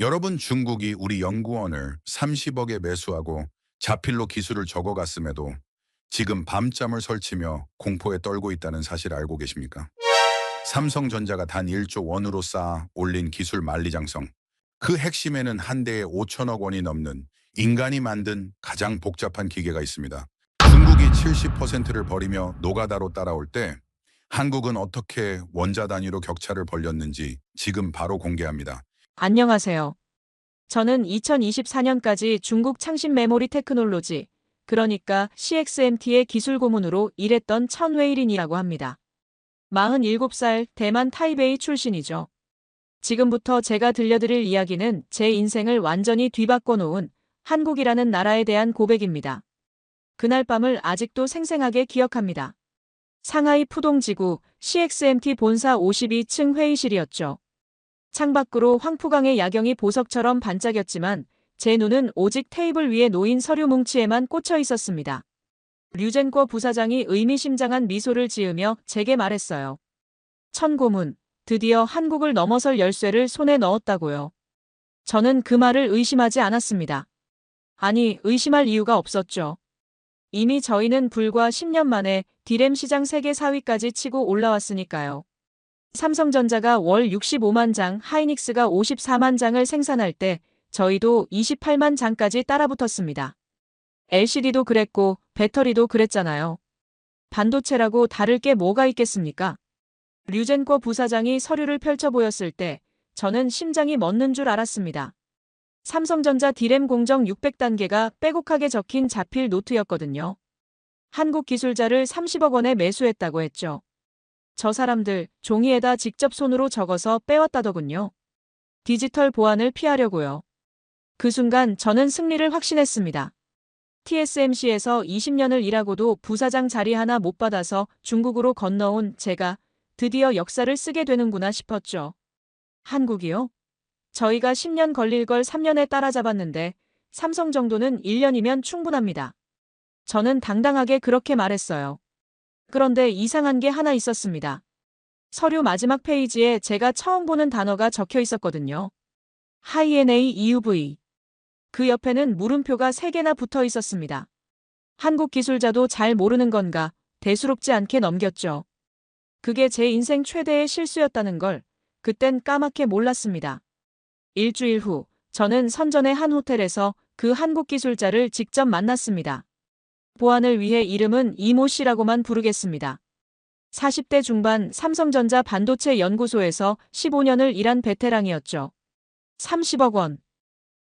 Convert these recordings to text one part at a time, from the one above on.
여러분, 중국이 우리 연구원을 30억에 매수하고 자필로 기술을 적어갔음에도 지금 밤잠을 설치며 공포에 떨고 있다는 사실 알고 계십니까? 삼성전자가 단 1조 원으로 쌓아 올린 기술 만리장성. 그 핵심에는 한 대에 5천억 원이 넘는 인간이 만든 가장 복잡한 기계가 있습니다. 중국이 70%를 버리며 노가다로 따라올 때 한국은 어떻게 원자 단위로 격차를 벌렸는지 지금 바로 공개합니다. 안녕하세요. 저는 2024년까지 중국 창신 메모리 테크놀로지, 그러니까 CXMT의 기술 고문으로 일했던 천웨이린이라고 합니다. 47살 대만 타이베이 출신이죠. 지금부터 제가 들려드릴 이야기는 제 인생을 완전히 뒤바꿔 놓은 한국이라는 나라에 대한 고백입니다. 그날 밤을 아직도 생생하게 기억합니다. 상하이 푸동지구 CXMT 본사 52층 회의실이었죠. 창밖으로 황푸강의 야경이 보석처럼 반짝였지만 제 눈은 오직 테이블 위에 놓인 서류 뭉치에만 꽂혀 있었습니다. 류젠궈 부사장이 의미심장한 미소를 지으며 제게 말했어요. 천고문, 드디어 한국을 넘어설 열쇠를 손에 넣었다고요. 저는 그 말을 의심하지 않았습니다. 아니, 의심할 이유가 없었죠. 이미 저희는 불과 10년 만에 디램 시장 세계 4위까지 치고 올라왔으니까요. 삼성전자가 월 65만 장, 하이닉스가 54만 장을 생산할 때 저희도 28만 장까지 따라붙었습니다. LCD도 그랬고 배터리도 그랬잖아요. 반도체라고 다를 게 뭐가 있겠습니까? 류젠꺼 부사장이 서류를 펼쳐 보였을 때 저는 심장이 멎는 줄 알았습니다. 삼성전자 디램 공정 600단계가 빼곡하게 적힌 자필 노트였거든요. 한국 기술자를 30억 원에 매수했다고 했죠. 저 사람들 종이에다 직접 손으로 적어서 빼왔다더군요. 디지털 보안을 피하려고요. 그 순간 저는 승리를 확신했습니다. TSMC에서 20년을 일하고도 부사장 자리 하나 못 받아서 중국으로 건너온 제가 드디어 역사를 쓰게 되는구나 싶었죠. 한국이요? 저희가 10년 걸릴 걸 3년에 따라잡았는데 삼성 정도는 1년이면 충분합니다. 저는 당당하게 그렇게 말했어요. 그런데 이상한 게 하나 있었습니다. 서류 마지막 페이지에 제가 처음 보는 단어가 적혀 있었거든요. High-NA EUV. 그 옆에는 물음표가 3개나 붙어 있었습니다. 한국 기술자도 잘 모르는 건가 대수롭지 않게 넘겼죠. 그게 제 인생 최대의 실수였다는 걸 그땐 까맣게 몰랐습니다. 일주일 후 저는 선전의 한 호텔에서 그 한국 기술자를 직접 만났습니다. 보안을 위해 이름은 이모 씨라고만 부르겠습니다. 40대 중반 삼성전자 반도체 연구소에서 15년을 일한 베테랑이었죠. 30억 원.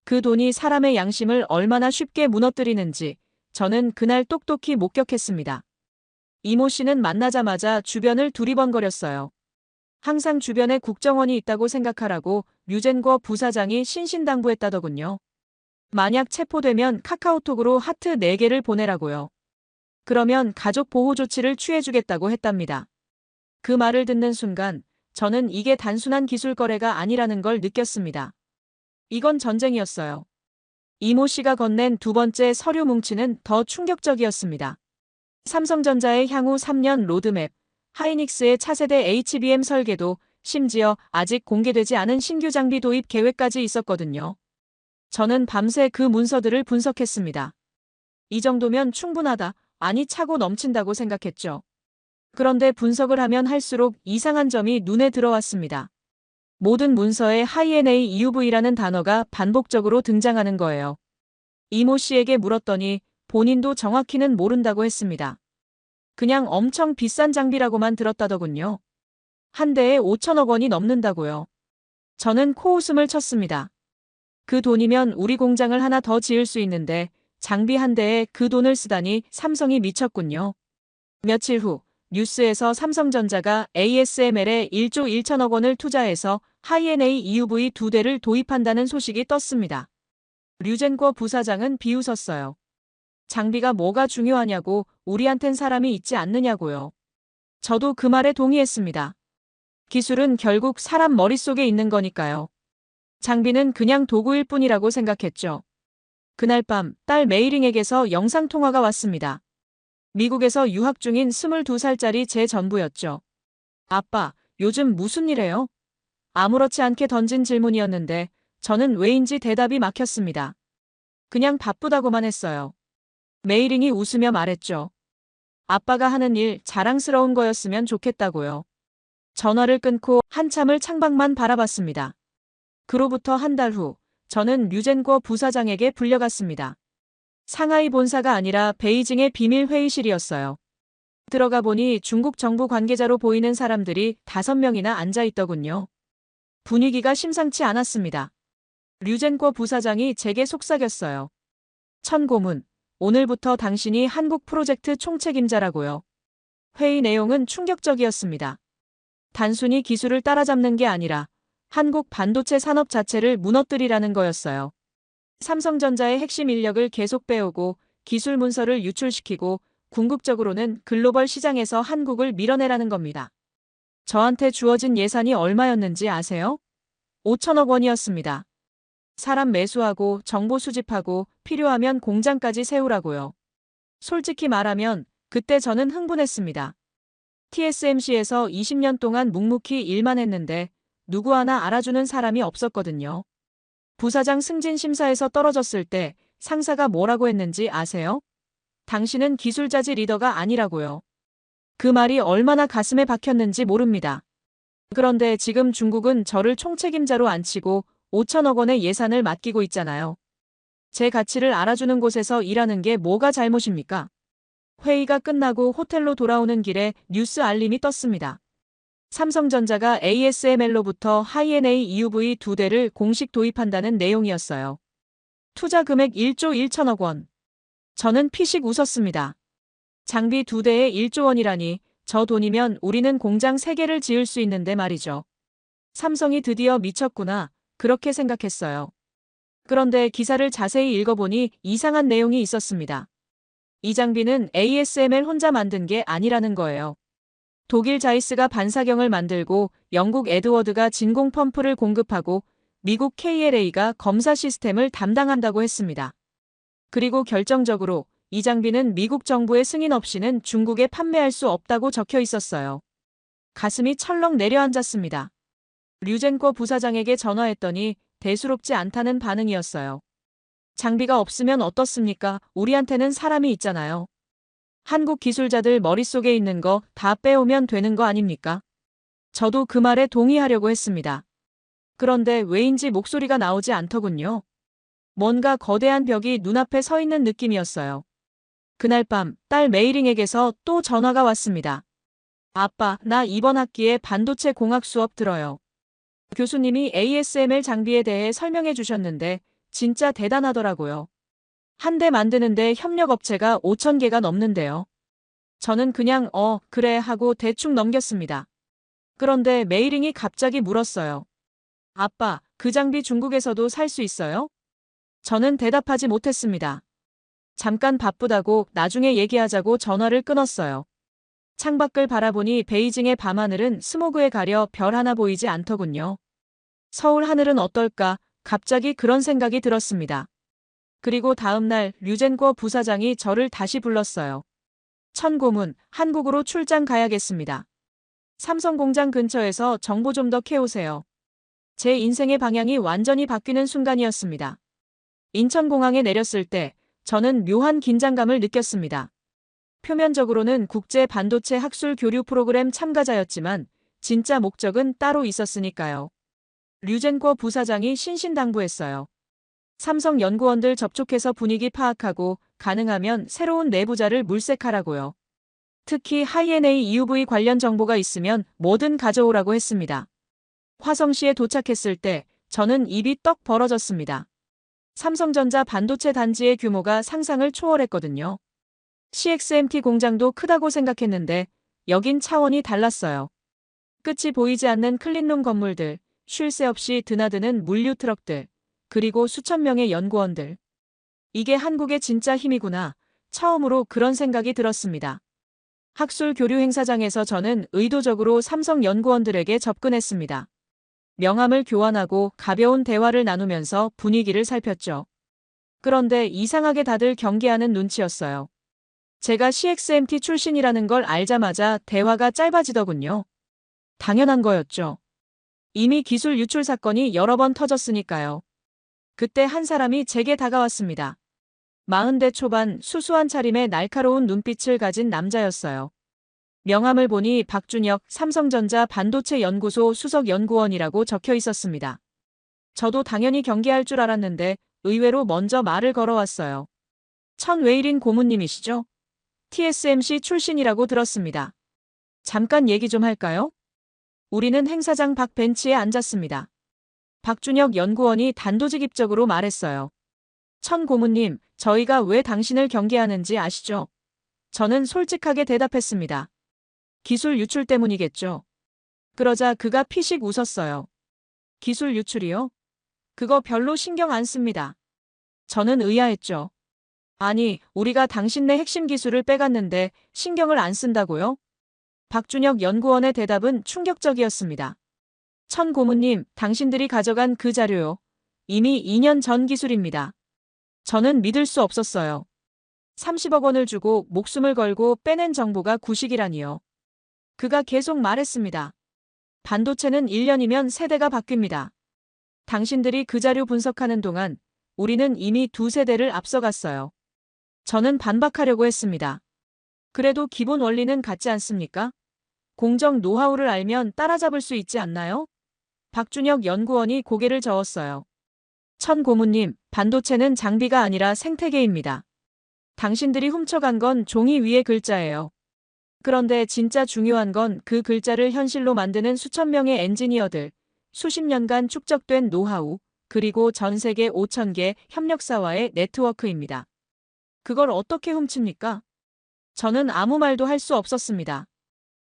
그 돈이 사람의 양심을 얼마나 쉽게 무너뜨리는지 저는 그날 똑똑히 목격했습니다. 이모 씨는 만나자마자 주변을 두리번거렸어요. 항상 주변에 국정원이 있다고 생각하라고 류젠궈 부사장이 신신당부했다더군요. 만약 체포되면 카카오톡으로 하트 4개를 보내라고요. 그러면 가족 보호 조치를 취해주겠다고 했답니다. 그 말을 듣는 순간 저는 이게 단순한 기술 거래가 아니라는 걸 느꼈습니다. 이건 전쟁이었어요. 이모 씨가 건넨 두 번째 서류 뭉치는 더 충격적이었습니다. 삼성전자의 향후 3년 로드맵, 하이닉스의 차세대 HBM 설계도, 심지어 아직 공개되지 않은 신규 장비 도입 계획까지 있었거든요. 저는 밤새 그 문서들을 분석했습니다. 이 정도면 충분하다, 아니 차고 넘친다고 생각했죠. 그런데 분석을 하면 할수록 이상한 점이 눈에 들어왔습니다. 모든 문서에 High-NA EUV라는 단어가 반복적으로 등장하는 거예요. 이모 씨에게 물었더니 본인도 정확히는 모른다고 했습니다. 그냥 엄청 비싼 장비라고만 들었다더군요. 한 대에 5천억 원이 넘는다고요. 저는 코웃음을 쳤습니다. 그 돈이면 우리 공장을 하나 더 지을 수 있는데 장비 한 대에 그 돈을 쓰다니 삼성이 미쳤군요. 며칠 후 뉴스에서 삼성전자가 ASML에 1조 1천억 원을 투자해서 High-NA EUV 2대를 도입한다는 소식이 떴습니다. 류젠궈 부사장은 비웃었어요. 장비가 뭐가 중요하냐고 우리한텐 사람이 있지 않느냐고요. 저도 그 말에 동의했습니다. 기술은 결국 사람 머릿속에 있는 거니까요. 장비는 그냥 도구일 뿐이라고 생각했죠. 그날 밤 딸 메이링에게서 영상통화가 왔습니다. 미국에서 유학 중인 22살짜리 제 전부였죠. 아빠, 요즘 무슨 일 해요? 아무렇지 않게 던진 질문이었는데 저는 왜인지 대답이 막혔습니다. 그냥 바쁘다고만 했어요. 메이링이 웃으며 말했죠. 아빠가 하는 일 자랑스러운 거였으면 좋겠다고요. 전화를 끊고 한참을 창밖만 바라봤습니다. 그로부터 한 달 후, 저는 류젠궈 부사장에게 불려갔습니다. 상하이 본사가 아니라 베이징의 비밀 회의실이었어요. 들어가 보니 중국 정부 관계자로 보이는 사람들이 5명이나 앉아 있더군요. 분위기가 심상치 않았습니다. 류젠궈 부사장이 제게 속삭였어요. 천고문, 오늘부터 당신이 한국 프로젝트 총책임자라고요. 회의 내용은 충격적이었습니다. 단순히 기술을 따라잡는 게 아니라 한국 반도체 산업 자체를 무너뜨리라는 거였어요. 삼성전자의 핵심 인력을 계속 빼오고 기술 문서를 유출시키고 궁극적으로는 글로벌 시장에서 한국을 밀어내라는 겁니다. 저한테 주어진 예산이 얼마였는지 아세요? 5천억 원이었습니다. 사람 매수하고 정보 수집하고 필요하면 공장까지 세우라고요. 솔직히 말하면 그때 저는 흥분했습니다. TSMC에서 20년 동안 묵묵히 일만 했는데 누구 하나 알아주는 사람이 없었거든요. 부사장 승진 심사에서 떨어졌을 때 상사가 뭐라고 했는지 아세요? 당신은 기술자지 리더가 아니라고요. 그 말이 얼마나 가슴에 박혔는지 모릅니다. 그런데 지금 중국은 저를 총책임자로 앉히고 5천억 원의 예산을 맡기고 있잖아요. 제 가치를 알아주는 곳에서 일하는 게 뭐가 잘못입니까? 회의가 끝나고 호텔로 돌아오는 길에 뉴스 알림이 떴습니다. 삼성전자가 ASML로부터 하이엔A EUV 2대를 공식 도입한다는 내용이었어요. 투자 금액 1조 1천억 원. 저는 피식 웃었습니다. 장비 2대에 1조 원이라니 저 돈이면 우리는 공장 3개를 지을 수 있는데 말이죠. 삼성이 드디어 미쳤구나. 그렇게 생각했어요. 그런데 기사를 자세히 읽어보니 이상한 내용이 있었습니다. 이 장비는 ASML 혼자 만든 게 아니라는 거예요. 독일 자이스가 반사경을 만들고 영국 에드워드가 진공 펌프를 공급하고 미국 KLA가 검사 시스템을 담당한다고 했습니다. 그리고 결정적으로 이 장비는 미국 정부의 승인 없이는 중국에 판매할 수 없다고 적혀 있었어요. 가슴이 철렁 내려앉았습니다. 류젠궈 부사장에게 전화했더니 대수롭지 않다는 반응이었어요. 장비가 없으면 어떻습니까? 우리한테는 사람이 있잖아요. 한국 기술자들 머릿속에 있는 거 다 빼오면 되는 거 아닙니까? 저도 그 말에 동의하려고 했습니다. 그런데 왜인지 목소리가 나오지 않더군요. 뭔가 거대한 벽이 눈앞에 서 있는 느낌이었어요. 그날 밤 딸 메이링에게서 또 전화가 왔습니다. 아빠, 나 이번 학기에 반도체 공학 수업 들어요. 교수님이 ASML 장비에 대해 설명해 주셨는데 진짜 대단하더라고요. 한 대 만드는데 협력업체가 5,000개가 넘는데요. 저는 그냥 그래 하고 대충 넘겼습니다. 그런데 메이링이 갑자기 물었어요. 아빠, 그 장비 중국에서도 살 수 있어요? 저는 대답하지 못했습니다. 잠깐 바쁘다고 나중에 얘기하자고 전화를 끊었어요. 창밖을 바라보니 베이징의 밤하늘은 스모그에 가려 별 하나 보이지 않더군요. 서울 하늘은 어떨까? 갑자기 그런 생각이 들었습니다. 그리고 다음 날 류젠궈 부사장이 저를 다시 불렀어요. 천고문, 한국으로 출장 가야겠습니다. 삼성 공장 근처에서 정보 좀 더 캐오세요. 제 인생의 방향이 완전히 바뀌는 순간이었습니다. 인천공항에 내렸을 때 저는 묘한 긴장감을 느꼈습니다. 표면적으로는 국제 반도체 학술 교류 프로그램 참가자였지만 진짜 목적은 따로 있었으니까요. 류젠궈 부사장이 신신당부했어요. 삼성 연구원들 접촉해서 분위기 파악하고 가능하면 새로운 내부자를 물색하라고요. 특히 하이엔A EUV 관련 정보가 있으면 뭐든 가져오라고 했습니다. 화성시에 도착했을 때 저는 입이 떡 벌어졌습니다. 삼성전자 반도체 단지의 규모가 상상을 초월했거든요. CXMT 공장도 크다고 생각했는데 여긴 차원이 달랐어요. 끝이 보이지 않는 클린룸 건물들, 쉴 새 없이 드나드는 물류 트럭들, 그리고 수천 명의 연구원들. 이게 한국의 진짜 힘이구나. 처음으로 그런 생각이 들었습니다. 학술 교류 행사장에서 저는 의도적으로 삼성 연구원들에게 접근했습니다. 명함을 교환하고 가벼운 대화를 나누면서 분위기를 살폈죠. 그런데 이상하게 다들 경계하는 눈치였어요. 제가 CXMT 출신이라는 걸 알자마자 대화가 짧아지더군요. 당연한 거였죠. 이미 기술 유출 사건이 여러 번 터졌으니까요. 그때 한 사람이 제게 다가왔습니다. 40대 초반 수수한 차림에 날카로운 눈빛을 가진 남자였어요. 명함을 보니 박준혁 삼성전자 반도체 연구소 수석 연구원이라고 적혀 있었습니다. 저도 당연히 경계할 줄 알았는데 의외로 먼저 말을 걸어왔어요. 천웨일인 고문님이시죠? TSMC 출신이라고 들었습니다. 잠깐 얘기 좀 할까요? 우리는 행사장 밖 벤치에 앉았습니다. 박준혁 연구원이 단도직입적으로 말했어요. 천 고문님, 저희가 왜 당신을 경계하는지 아시죠? 저는 솔직하게 대답했습니다. 기술 유출 때문이겠죠. 그러자 그가 피식 웃었어요. 기술 유출이요? 그거 별로 신경 안 씁니다. 저는 의아했죠. 아니, 우리가 당신네 핵심 기술을 빼갔는데 신경을 안 쓴다고요? 박준혁 연구원의 대답은 충격적이었습니다. 천 고문님, 당신들이 가져간 그 자료요. 이미 2년 전 기술입니다. 저는 믿을 수 없었어요. 30억 원을 주고 목숨을 걸고 빼낸 정보가 구식이라니요. 그가 계속 말했습니다. 반도체는 1년이면 세대가 바뀝니다. 당신들이 그 자료 분석하는 동안 우리는 이미 2세대를 앞서갔어요. 저는 반박하려고 했습니다. 그래도 기본 원리는 같지 않습니까? 공정 노하우를 알면 따라잡을 수 있지 않나요? 박준혁 연구원이 고개를 저었어요. 천 고문님, 반도체는 장비가 아니라 생태계입니다. 당신들이 훔쳐간 건 종이 위의 글자예요. 그런데 진짜 중요한 건 그 글자를 현실로 만드는 수천 명의 엔지니어들, 수십 년간 축적된 노하우, 그리고 전 세계 5,000개 협력사와의 네트워크입니다. 그걸 어떻게 훔칩니까? 저는 아무 말도 할 수 없었습니다.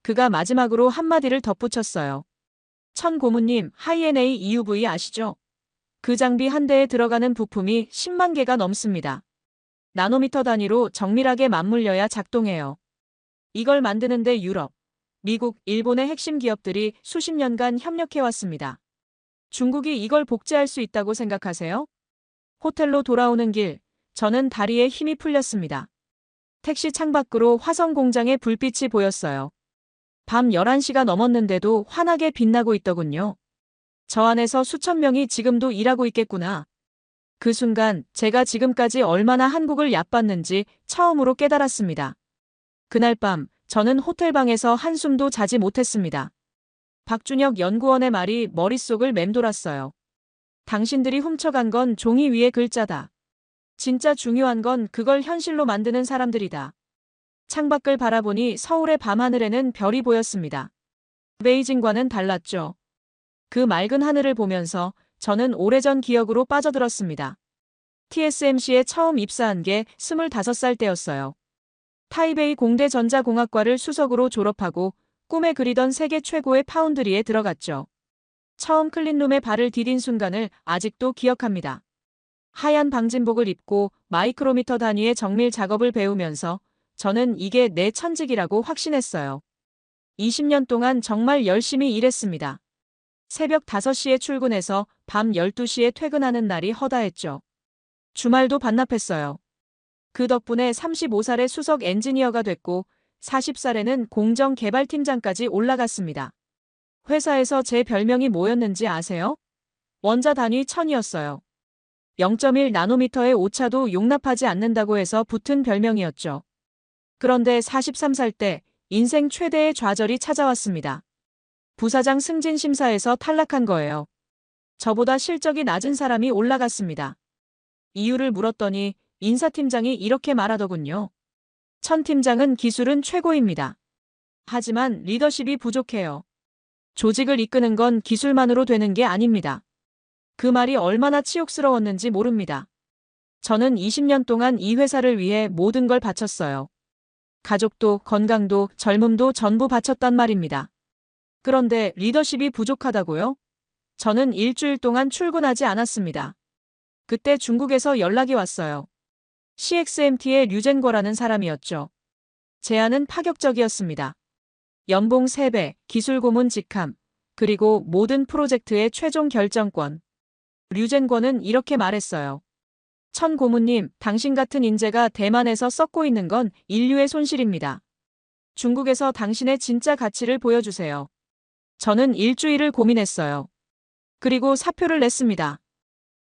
그가 마지막으로 한마디를 덧붙였어요. 천 고문님, 하이엔A EUV 아시죠? 그 장비 한 대에 들어가는 부품이 10만 개가 넘습니다. 나노미터 단위로 정밀하게 맞물려야 작동해요. 이걸 만드는데 유럽, 미국, 일본의 핵심 기업들이 수십 년간 협력해왔습니다. 중국이 이걸 복제할 수 있다고 생각하세요? 호텔로 돌아오는 길, 저는 다리에 힘이 풀렸습니다. 택시 창밖으로 화성 공장의 불빛이 보였어요. 밤 11시가 넘었는데도 환하게 빛나고 있더군요. 저 안에서 수천 명이 지금도 일하고 있겠구나. 그 순간 제가 지금까지 얼마나 한국을 얕봤는지 처음으로 깨달았습니다. 그날 밤 저는 호텔방에서 한숨도 자지 못했습니다. 박준혁 연구원의 말이 머릿속을 맴돌았어요. 당신들이 훔쳐간 건 종이 위의 글자다. 진짜 중요한 건 그걸 현실로 만드는 사람들이다. 창밖을 바라보니 서울의 밤하늘에는 별이 보였습니다. 베이징과는 달랐죠. 그 맑은 하늘을 보면서 저는 오래전 기억으로 빠져들었습니다. TSMC에 처음 입사한 게 25살 때였어요. 타이베이 공대 전자공학과를 수석으로 졸업하고 꿈에 그리던 세계 최고의 파운드리에 들어갔죠. 처음 클린룸에 발을 디딘 순간을 아직도 기억합니다. 하얀 방진복을 입고 마이크로미터 단위의 정밀 작업을 배우면서 저는 이게 내 천직이라고 확신했어요. 20년 동안 정말 열심히 일했습니다. 새벽 5시에 출근해서 밤 12시에 퇴근하는 날이 허다했죠. 주말도 반납했어요. 그 덕분에 35살에 수석 엔지니어가 됐고 40살에는 공정개발팀장까지 올라갔습니다. 회사에서 제 별명이 뭐였는지 아세요? 원자 단위 1000이었어요. 0.1 나노미터의 오차도 용납하지 않는다고 해서 붙은 별명이었죠. 그런데 43살 때 인생 최대의 좌절이 찾아왔습니다. 부사장 승진 심사에서 탈락한 거예요. 저보다 실적이 낮은 사람이 올라갔습니다. 이유를 물었더니 인사팀장이 이렇게 말하더군요. 천 팀장은 기술은 최고입니다. 하지만 리더십이 부족해요. 조직을 이끄는 건 기술만으로 되는 게 아닙니다. 그 말이 얼마나 치욕스러웠는지 모릅니다. 저는 20년 동안 이 회사를 위해 모든 걸 바쳤어요. 가족도 건강도 젊음도 전부 바쳤단 말입니다. 그런데 리더십이 부족하다고요? 저는 일주일 동안 출근하지 않았습니다. 그때 중국에서 연락이 왔어요. CXMT의 류젠거라는 사람이었죠. 제안은 파격적이었습니다. 연봉 3배, 기술 고문 직함, 그리고 모든 프로젝트의 최종 결정권. 류젠거는 이렇게 말했어요. 천 고문님, 당신 같은 인재가 대만에서 썩고 있는 건 인류의 손실입니다. 중국에서 당신의 진짜 가치를 보여주세요. 저는 일주일을 고민했어요. 그리고 사표를 냈습니다.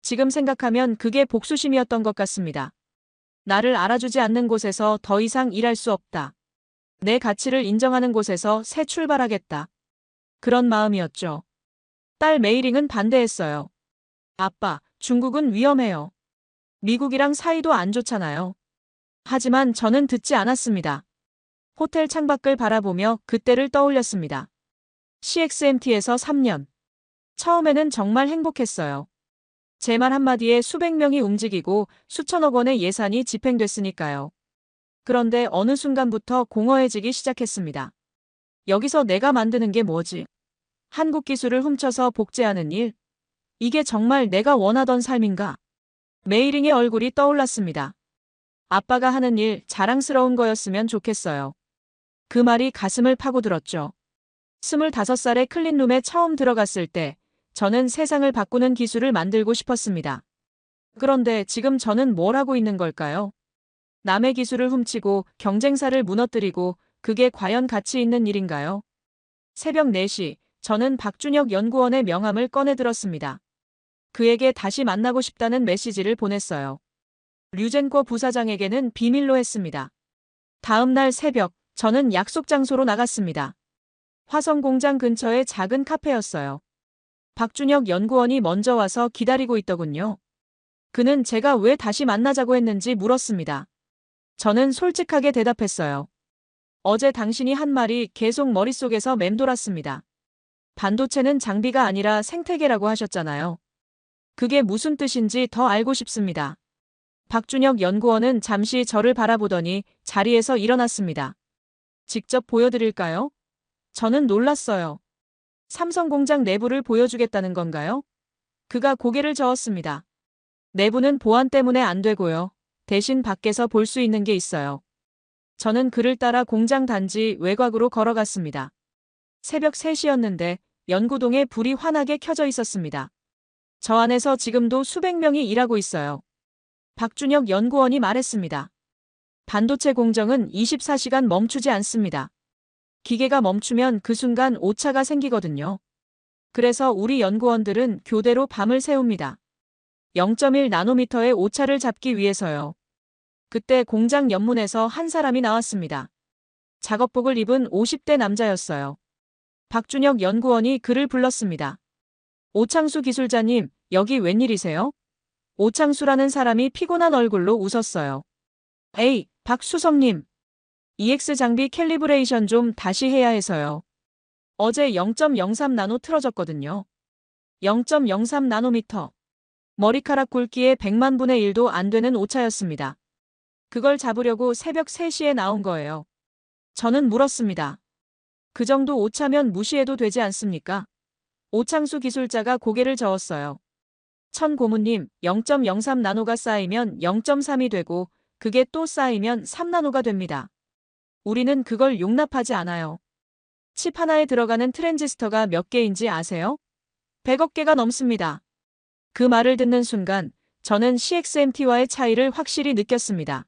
지금 생각하면 그게 복수심이었던 것 같습니다. 나를 알아주지 않는 곳에서 더 이상 일할 수 없다. 내 가치를 인정하는 곳에서 새 출발하겠다. 그런 마음이었죠. 딸 메이링은 반대했어요. 아빠, 중국은 위험해요. 미국이랑 사이도 안 좋잖아요. 하지만 저는 듣지 않았습니다. 호텔 창밖을 바라보며 그때를 떠올렸습니다. CXMT에서 3년. 처음에는 정말 행복했어요. 제 말 한마디에 수백 명이 움직이고 수천억 원의 예산이 집행됐으니까요. 그런데 어느 순간부터 공허해지기 시작했습니다. 여기서 내가 만드는 게 뭐지? 한국 기술을 훔쳐서 복제하는 일? 이게 정말 내가 원하던 삶인가? 메이링의 얼굴이 떠올랐습니다. 아빠가 하는 일 자랑스러운 거였으면 좋겠어요. 그 말이 가슴을 파고들었죠. 25살에 클린룸에 처음 들어갔을 때 저는 세상을 바꾸는 기술을 만들고 싶었습니다. 그런데 지금 저는 뭘 하고 있는 걸까요? 남의 기술을 훔치고 경쟁사를 무너뜨리고 그게 과연 가치 있는 일인가요? 새벽 4시, 저는 박준혁 연구원의 명함을 꺼내 들었습니다. 그에게 다시 만나고 싶다는 메시지를 보냈어요. 류젠코 부사장에게는 비밀로 했습니다. 다음 날 새벽, 저는 약속 장소로 나갔습니다. 화성공장 근처의 작은 카페였어요. 박준혁 연구원이 먼저 와서 기다리고 있더군요. 그는 제가 왜 다시 만나자고 했는지 물었습니다. 저는 솔직하게 대답했어요. 어제 당신이 한 말이 계속 머릿속에서 맴돌았습니다. 반도체는 장비가 아니라 생태계라고 하셨잖아요. 그게 무슨 뜻인지 더 알고 싶습니다. 박준혁 연구원은 잠시 저를 바라보더니 자리에서 일어났습니다. 직접 보여드릴까요? 저는 놀랐어요. 삼성 공장 내부를 보여주겠다는 건가요? 그가 고개를 저었습니다. 내부는 보안 때문에 안 되고요. 대신 밖에서 볼 수 있는 게 있어요. 저는 그를 따라 공장 단지 외곽으로 걸어갔습니다. 새벽 3시였는데 연구동에 불이 환하게 켜져 있었습니다. 저 안에서 지금도 수백 명이 일하고 있어요. 박준혁 연구원이 말했습니다. 반도체 공정은 24시간 멈추지 않습니다. 기계가 멈추면 그 순간 오차가 생기거든요. 그래서 우리 연구원들은 교대로 밤을 새웁니다. 0.1 나노미터의 오차를 잡기 위해서요. 그때 공장 연문에서 한 사람이 나왔습니다. 작업복을 입은 50대 남자였어요. 박준혁 연구원이 그를 불렀습니다. 오창수 기술자님, 여기 웬일이세요? 오창수라는 사람이 피곤한 얼굴로 웃었어요. 에이, 박수성님. EX 장비 캘리브레이션 좀 다시 해야 해서요. 어제 0.03 나노 틀어졌거든요. 0.03 나노미터. 머리카락 굵기의 100만 분의 1도 안 되는 오차였습니다. 그걸 잡으려고 새벽 3시에 나온 거예요. 저는 물었습니다. 그 정도 오차면 무시해도 되지 않습니까? 오창수 기술자가 고개를 저었어요. 천 고문님, 0.03 나노가 쌓이면 0.3이 되고 그게 또 쌓이면 3나노가 됩니다. 우리는 그걸 용납하지 않아요. 칩 하나에 들어가는 트랜지스터가 몇 개인지 아세요? 100억 개가 넘습니다. 그 말을 듣는 순간 저는 CXMT와의 차이를 확실히 느꼈습니다.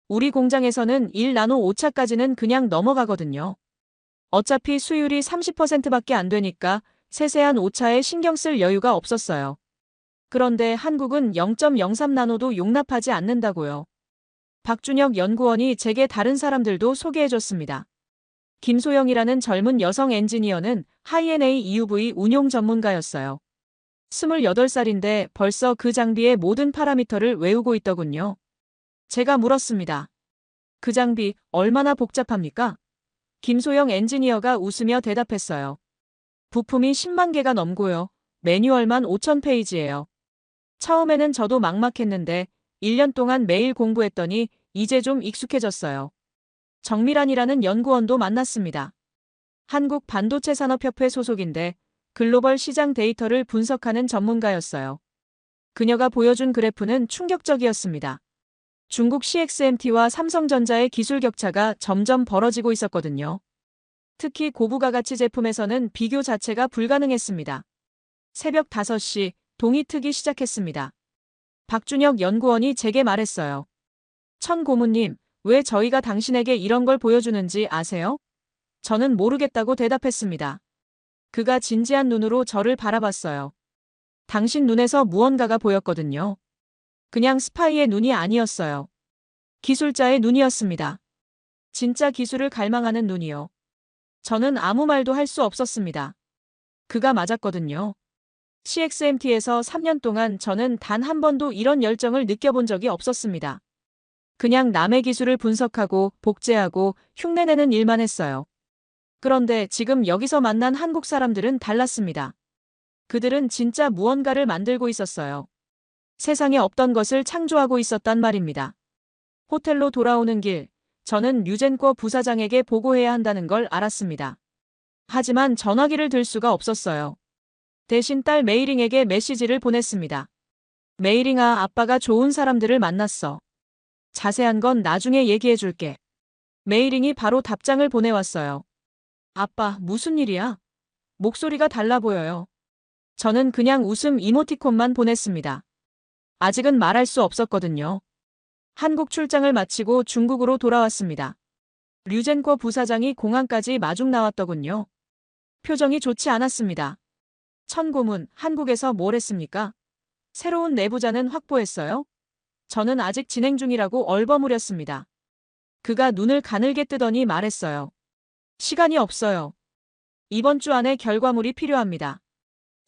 우리 공장에서는 1나노 오차까지는 그냥 넘어가거든요. 어차피 수율이 30%밖에 안 되니까 세세한 오차에 신경 쓸 여유가 없었어요. 그런데 한국은 0.03 나노도 용납하지 않는다고요. 박준혁 연구원이 제게 다른 사람들도 소개해줬습니다. 김소영이라는 젊은 여성 엔지니어는 하이엔A EUV 운용 전문가였어요. 28살인데 벌써 그 장비의 모든 파라미터를 외우고 있더군요. 제가 물었습니다. 그 장비 얼마나 복잡합니까? 김소영 엔지니어가 웃으며 대답했어요. 부품이 10만 개가 넘고요. 매뉴얼만 5,000페이지예요. 처음에는 저도 막막했는데 1년 동안 매일 공부했더니 이제 좀 익숙해졌어요. 정밀환이라는 연구원도 만났습니다. 한국 반도체 산업협회 소속인데 글로벌 시장 데이터를 분석하는 전문가였어요. 그녀가 보여준 그래프는 충격적이었습니다. 중국 CXMT와 삼성전자의 기술 격차가 점점 벌어지고 있었거든요. 특히 고부가가치 제품에서는 비교 자체가 불가능했습니다. 새벽 5시 동이 트기 시작했습니다. 박준혁 연구원이 제게 말했어요. 천 고문님, 왜 저희가 당신에게 이런 걸 보여주는지 아세요? 저는 모르겠다고 대답했습니다. 그가 진지한 눈으로 저를 바라봤어요. 당신 눈에서 무언가가 보였거든요. 그냥 스파이의 눈이 아니었어요. 기술자의 눈이었습니다. 진짜 기술을 갈망하는 눈이요. 저는 아무 말도 할 수 없었습니다. 그가 맞았거든요. CXMT에서 3년 동안 저는 단 한 번도 이런 열정을 느껴본 적이 없었습니다. 그냥 남의 기술을 분석하고 복제하고 흉내내는 일만 했어요. 그런데 지금 여기서 만난 한국 사람들은 달랐습니다. 그들은 진짜 무언가를 만들고 있었어요. 세상에 없던 것을 창조하고 있었단 말입니다. 호텔로 돌아오는 길, 저는 류젠꼬 부사장에게 보고해야 한다는 걸 알았습니다. 하지만 전화기를 들 수가 없었어요. 대신 딸 메이링에게 메시지를 보냈습니다. 메이링아, 아빠가 좋은 사람들을 만났어. 자세한 건 나중에 얘기해 줄게. 메이링이 바로 답장을 보내왔어요. 아빠, 무슨 일이야? 목소리가 달라 보여요. 저는 그냥 웃음 이모티콘만 보냈습니다. 아직은 말할 수 없었거든요. 한국 출장을 마치고 중국으로 돌아왔습니다. 류젠코 부사장이 공항까지 마중 나왔더군요. 표정이 좋지 않았습니다. 천고문, 한국에서 뭘 했습니까? 새로운 내부자는 확보했어요? 저는 아직 진행 중이라고 얼버무렸습니다. 그가 눈을 가늘게 뜨더니 말했어요. 시간이 없어요. 이번 주 안에 결과물이 필요합니다.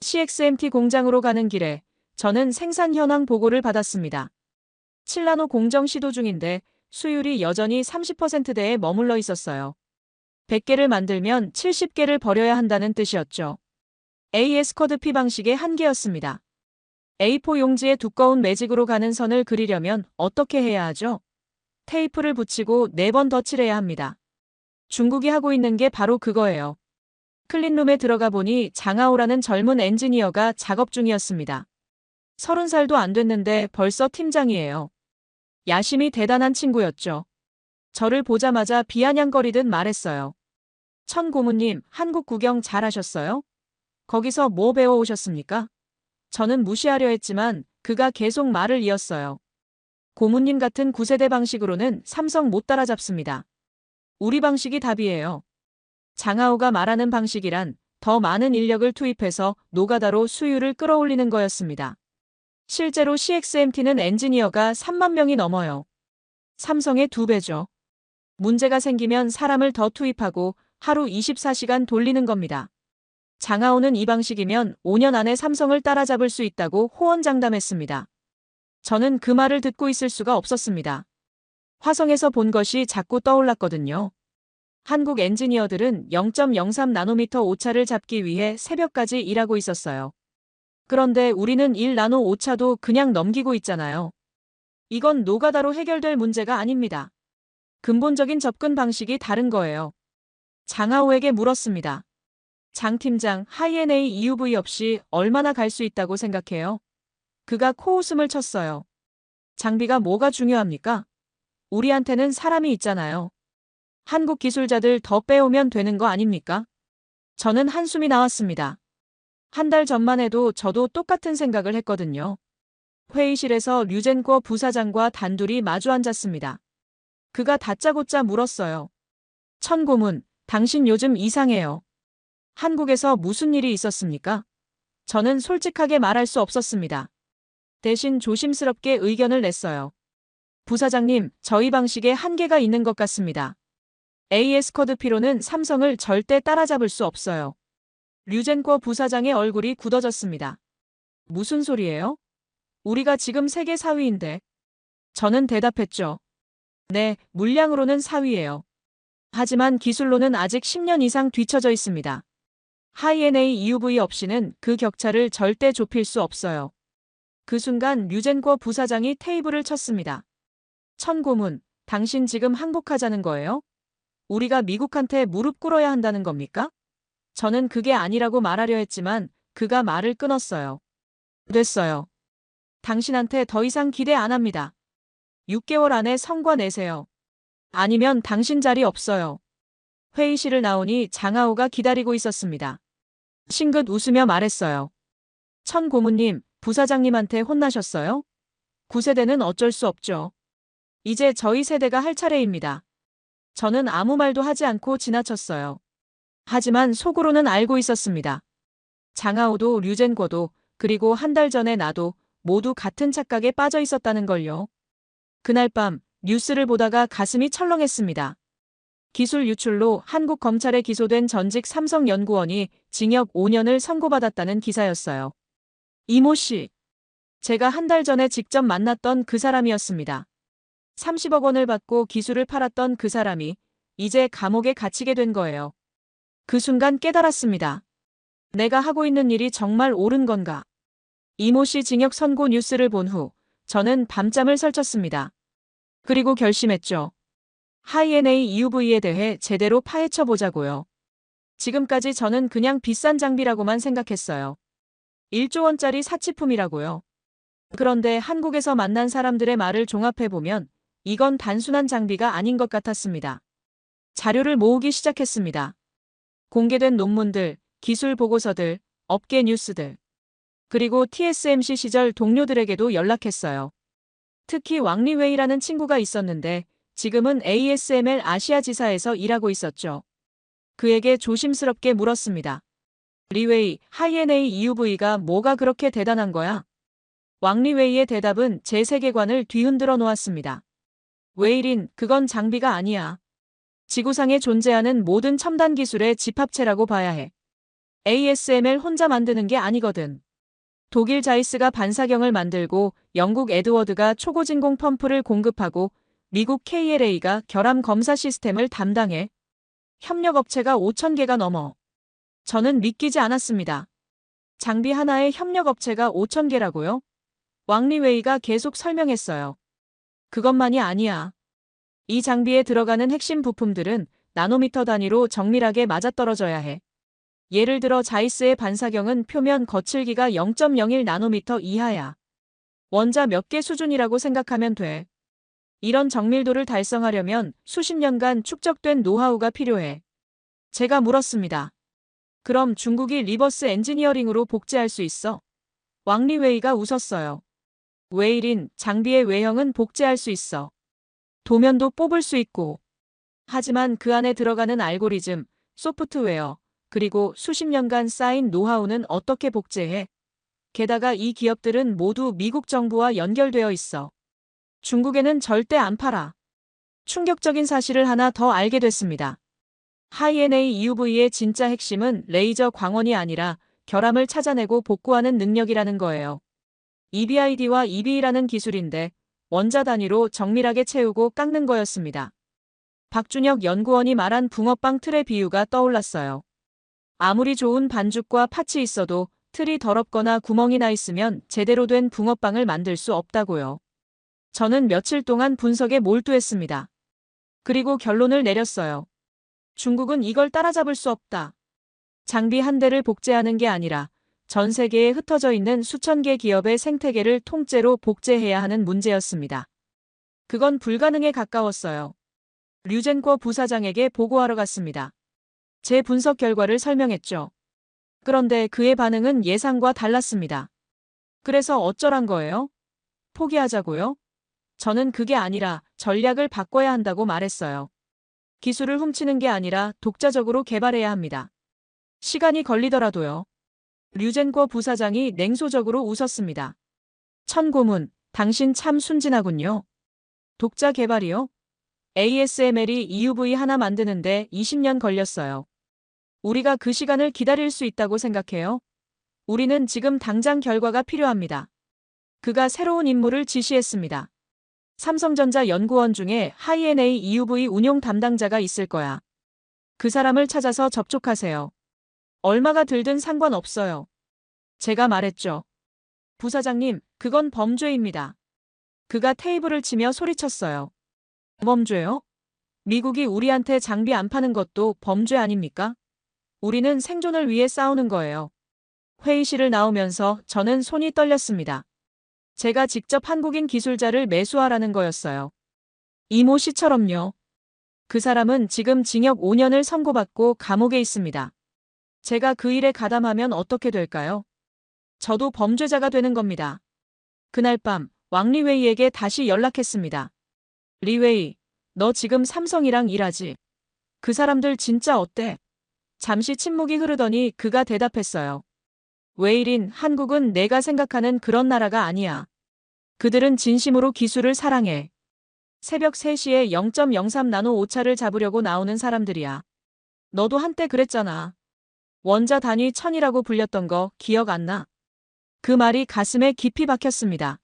CXMT 공장으로 가는 길에 저는 생산 현황 보고를 받았습니다. 7나노 공정 시도 중인데 수율이 여전히 30%대에 머물러 있었어요. 100개를 만들면 70개를 버려야 한다는 뜻이었죠. AS 쿼드 P 방식의 한계였습니다. A4 용지에 두꺼운 매직으로 가는 선을 그리려면 어떻게 해야 하죠? 테이프를 붙이고 4번 더 칠해야 합니다. 중국이 하고 있는 게 바로 그거예요. 클린룸에 들어가 보니 장하오라는 젊은 엔지니어가 작업 중이었습니다. 30살도 안 됐는데 벌써 팀장이에요. 야심이 대단한 친구였죠. 저를 보자마자 비아냥거리듯 말했어요. 천 고모님, 한국 구경 잘하셨어요? 거기서 뭐 배워오셨습니까? 저는 무시하려 했지만 그가 계속 말을 이었어요. 고모님 같은 9세대 방식으로는 삼성 못 따라잡습니다. 우리 방식이 답이에요. 장하오가 말하는 방식이란 더 많은 인력을 투입해서 노가다로 수율을 끌어올리는 거였습니다. 실제로 CXMT는 엔지니어가 3만 명이 넘어요. 삼성의 2배죠. 문제가 생기면 사람을 더 투입하고 하루 24시간 돌리는 겁니다. 장하오는 이 방식이면 5년 안에 삼성을 따라잡을 수 있다고 호언장담했습니다. 저는 그 말을 듣고 있을 수가 없었습니다. 화성에서 본 것이 자꾸 떠올랐거든요. 한국 엔지니어들은 0.03나노미터 오차를 잡기 위해 새벽까지 일하고 있었어요. 그런데 우리는 1나노 오차도 그냥 넘기고 있잖아요. 이건 노가다로 해결될 문제가 아닙니다. 근본적인 접근 방식이 다른 거예요. 장하오에게 물었습니다. 장 팀장, 하이엔A EUV 없이 얼마나 갈 수 있다고 생각해요? 그가 코웃음을 쳤어요. 장비가 뭐가 중요합니까? 우리한테는 사람이 있잖아요. 한국 기술자들 더 빼오면 되는 거 아닙니까? 저는 한숨이 나왔습니다. 한 달 전만 해도 저도 똑같은 생각을 했거든요. 회의실에서 류젠코 부사장과 단둘이 마주 앉았습니다. 그가 다짜고짜 물었어요. 천 고문, 당신 요즘 이상해요. 한국에서 무슨 일이 있었습니까? 저는 솔직하게 말할 수 없었습니다. 대신 조심스럽게 의견을 냈어요. 부사장님, 저희 방식에 한계가 있는 것 같습니다. AS 쿼드 P로는 삼성을 절대 따라잡을 수 없어요. 류젠코 부사장의 얼굴이 굳어졌습니다. 무슨 소리예요? 우리가 지금 세계 4위인데. 저는 대답했죠. 네, 물량으로는 4위예요. 하지만 기술로는 아직 10년 이상 뒤처져 있습니다. 하이엔A EUV 없이는 그 격차를 절대 좁힐 수 없어요. 그 순간 류젠코 부사장이 테이블을 쳤습니다. 천 고문, 당신 지금 항복하자는 거예요? 우리가 미국한테 무릎 꿇어야 한다는 겁니까? 저는 그게 아니라고 말하려 했지만 그가 말을 끊었어요. 됐어요. 당신한테 더 이상 기대 안 합니다. 6개월 안에 성과 내세요. 아니면 당신 자리 없어요. 회의실을 나오니 장하오가 기다리고 있었습니다. 싱긋 웃으며 말했어요. 천 고모님, 부사장님한테 혼나셨어요? 9세대는 어쩔 수 없죠. 이제 저희 세대가 할 차례입니다. 저는 아무 말도 하지 않고 지나쳤어요. 하지만 속으로는 알고 있었습니다. 장하오도 류젠코도 그리고 한 달 전에 나도 모두 같은 착각에 빠져 있었다는 걸요. 그날 밤 뉴스를 보다가 가슴이 철렁했습니다. 기술 유출로 한국 검찰에 기소된 전직 삼성 연구원이 징역 5년을 선고받았다는 기사였어요. 이모 씨, 제가 한 달 전에 직접 만났던 그 사람이었습니다. 30억 원을 받고 기술을 팔았던 그 사람이 이제 감옥에 갇히게 된 거예요. 그 순간 깨달았습니다. 내가 하고 있는 일이 정말 옳은 건가? 이모 씨 징역 선고 뉴스를 본 후 저는 밤잠을 설쳤습니다. 그리고 결심했죠. 하이엔에이 EUV에 대해 제대로 파헤쳐 보자고요. 지금까지 저는 그냥 비싼 장비라고만 생각했어요. 1조 원짜리 사치품이라고요. 그런데 한국에서 만난 사람들의 말을 종합해보면 이건 단순한 장비가 아닌 것 같았습니다. 자료를 모으기 시작했습니다. 공개된 논문들, 기술 보고서들, 업계 뉴스들. 그리고 TSMC 시절 동료들에게도 연락했어요. 특히 왕리웨이라는 친구가 있었는데 지금은 ASML 아시아 지사에서 일하고 있었죠. 그에게 조심스럽게 물었습니다. 리웨이, 하이엔에이 EUV가 뭐가 그렇게 대단한 거야? 왕리웨이의 대답은 제 세계관을 뒤흔들어 놓았습니다. 웨이린, 그건 장비가 아니야. 지구상에 존재하는 모든 첨단 기술의 집합체라고 봐야 해. ASML 혼자 만드는 게 아니거든. 독일 자이스가 반사경을 만들고 영국 에드워드가 초고진공 펌프를 공급하고 미국 KLA가 결함 검사 시스템을 담당해. 협력업체가 5,000개가 넘어. 저는 믿기지 않았습니다. 장비 하나에 협력업체가 5,000개라고요? 왕리웨이가 계속 설명했어요. 그것만이 아니야. 이 장비에 들어가는 핵심 부품들은 나노미터 단위로 정밀하게 맞아떨어져야 해. 예를 들어 자이스의 반사경은 표면 거칠기가 0.01 나노미터 이하야. 원자 몇 개 수준이라고 생각하면 돼. 이런 정밀도를 달성하려면 수십 년간 축적된 노하우가 필요해. 제가 물었습니다. 그럼 중국이 리버스 엔지니어링으로 복제할 수 있어? 왕리웨이가 웃었어요. 웨이린, 장비의 외형은 복제할 수 있어. 도면도 뽑을 수 있고. 하지만 그 안에 들어가는 알고리즘, 소프트웨어, 그리고 수십 년간 쌓인 노하우는 어떻게 복제해? 게다가 이 기업들은 모두 미국 정부와 연결되어 있어. 중국에는 절대 안 팔아. 충격적인 사실을 하나 더 알게 됐습니다. 하이엔에이 EUV의 진짜 핵심은 레이저 광원이 아니라 결함을 찾아내고 복구하는 능력이라는 거예요. EBID와 EBE라는 기술인데 원자 단위로 정밀하게 채우고 깎는 거였습니다. 박준혁 연구원이 말한 붕어빵 틀의 비유가 떠올랐어요. 아무리 좋은 반죽과 팥이 있어도 틀이 더럽거나 구멍이 나 있으면 제대로 된 붕어빵을 만들 수 없다고요. 저는 며칠 동안 분석에 몰두했습니다. 그리고 결론을 내렸어요. 중국은 이걸 따라잡을 수 없다. 장비 한 대를 복제하는 게 아니라 전 세계에 흩어져 있는 수천 개 기업의 생태계를 통째로 복제해야 하는 문제였습니다. 그건 불가능에 가까웠어요. 류젠코 부사장에게 보고하러 갔습니다. 제 분석 결과를 설명했죠. 그런데 그의 반응은 예상과 달랐습니다. 그래서 어쩌란 거예요? 포기하자고요? 저는 그게 아니라 전략을 바꿔야 한다고 말했어요. 기술을 훔치는 게 아니라 독자적으로 개발해야 합니다. 시간이 걸리더라도요. 류젠코 부사장이 냉소적으로 웃었습니다. 천고문, 당신 참 순진하군요. 독자 개발이요? ASML이 EUV 하나 만드는데 20년 걸렸어요. 우리가 그 시간을 기다릴 수 있다고 생각해요? 우리는 지금 당장 결과가 필요합니다. 그가 새로운 임무를 지시했습니다. 삼성전자 연구원 중에 하이엔에이 EUV 운용 담당자가 있을 거야. 그 사람을 찾아서 접촉하세요. 얼마가 들든 상관없어요. 제가 말했죠. 부사장님, 그건 범죄입니다. 그가 테이블을 치며 소리쳤어요. 범죄요? 미국이 우리한테 장비 안 파는 것도 범죄 아닙니까? 우리는 생존을 위해 싸우는 거예요. 회의실을 나오면서 저는 손이 떨렸습니다. 제가 직접 한국인 기술자를 매수하라는 거였어요. 이모 씨처럼요. 그 사람은 지금 징역 5년을 선고받고 감옥에 있습니다. 제가 그 일에 가담하면 어떻게 될까요? 저도 범죄자가 되는 겁니다. 그날 밤 왕리웨이에게 다시 연락했습니다. 리웨이, 너 지금 삼성이랑 일하지? 그 사람들 진짜 어때? 잠시 침묵이 흐르더니 그가 대답했어요. 웨이린, 한국은 내가 생각하는 그런 나라가 아니야. 그들은 진심으로 기술을 사랑해. 새벽 3시에 0.03 나노 오차를 잡으려고 나오는 사람들이야. 너도 한때 그랬잖아. 원자 단위 1000이라고 불렸던 거 기억 안 나? 그 말이 가슴에 깊이 박혔습니다.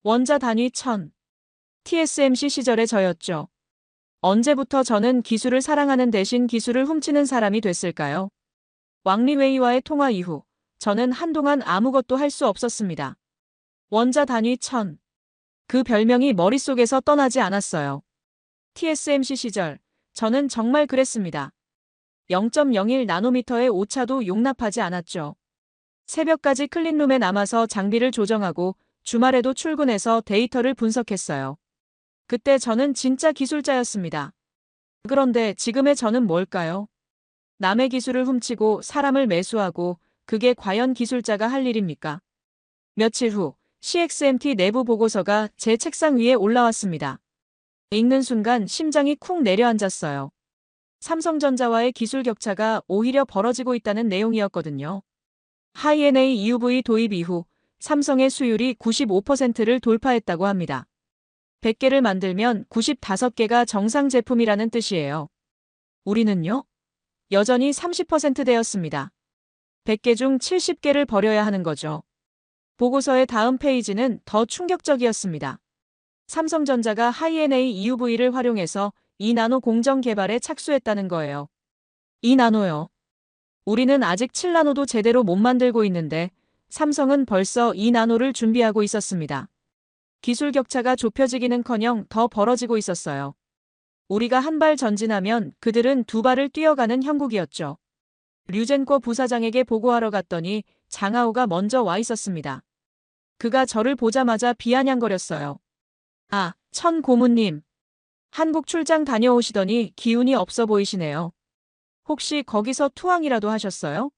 원자 단위 1000. TSMC 시절의 저였죠. 언제부터 저는 기술을 사랑하는 대신 기술을 훔치는 사람이 됐을까요? 왕리웨이와의 통화 이후 저는 한동안 아무것도 할 수 없었습니다. 원자 단위 1000. 그 별명이 머릿속에서 떠나지 않았어요. TSMC 시절 저는 정말 그랬습니다. 0.01 나노미터의 오차도 용납하지 않았죠. 새벽까지 클린룸에 남아서 장비를 조정하고 주말에도 출근해서 데이터를 분석했어요. 그때 저는 진짜 기술자였습니다. 그런데 지금의 저는 뭘까요? 남의 기술을 훔치고 사람을 매수하고 그게 과연 기술자가 할 일입니까? 며칠 후 CXMT 내부 보고서가 제 책상 위에 올라왔습니다. 읽는 순간 심장이 쿵 내려앉았어요. 삼성전자와의 기술 격차가 오히려 벌어지고 있다는 내용이었거든요. 하이-NA EUV 도입 이후 삼성의 수율이 95%를 돌파했다고 합니다. 100개를 만들면 95개가 정상 제품이라는 뜻이에요. 우리는요? 여전히 30%대였습니다. 100개 중 70개를 버려야 하는 거죠. 보고서의 다음 페이지는 더 충격적이었습니다. 삼성전자가 하이-NA EUV를 활용해서 2나노 공정 개발에 착수했다는 거예요. 2나노요. 우리는 아직 7나노도 제대로 못 만들고 있는데 삼성은 벌써 2나노를 준비하고 있었습니다. 기술 격차가 좁혀지기는커녕 더 벌어지고 있었어요. 우리가 한 발 전진하면 그들은 두 발을 뛰어가는 형국이었죠. 류젠꼬 부사장에게 보고하러 갔더니 장하오가 먼저 와 있었습니다. 그가 저를 보자마자 비아냥거렸어요. 아, 천 고문님. 한국 출장 다녀오시더니 기운이 없어 보이시네요. 혹시 거기서 투항이라도 하셨어요?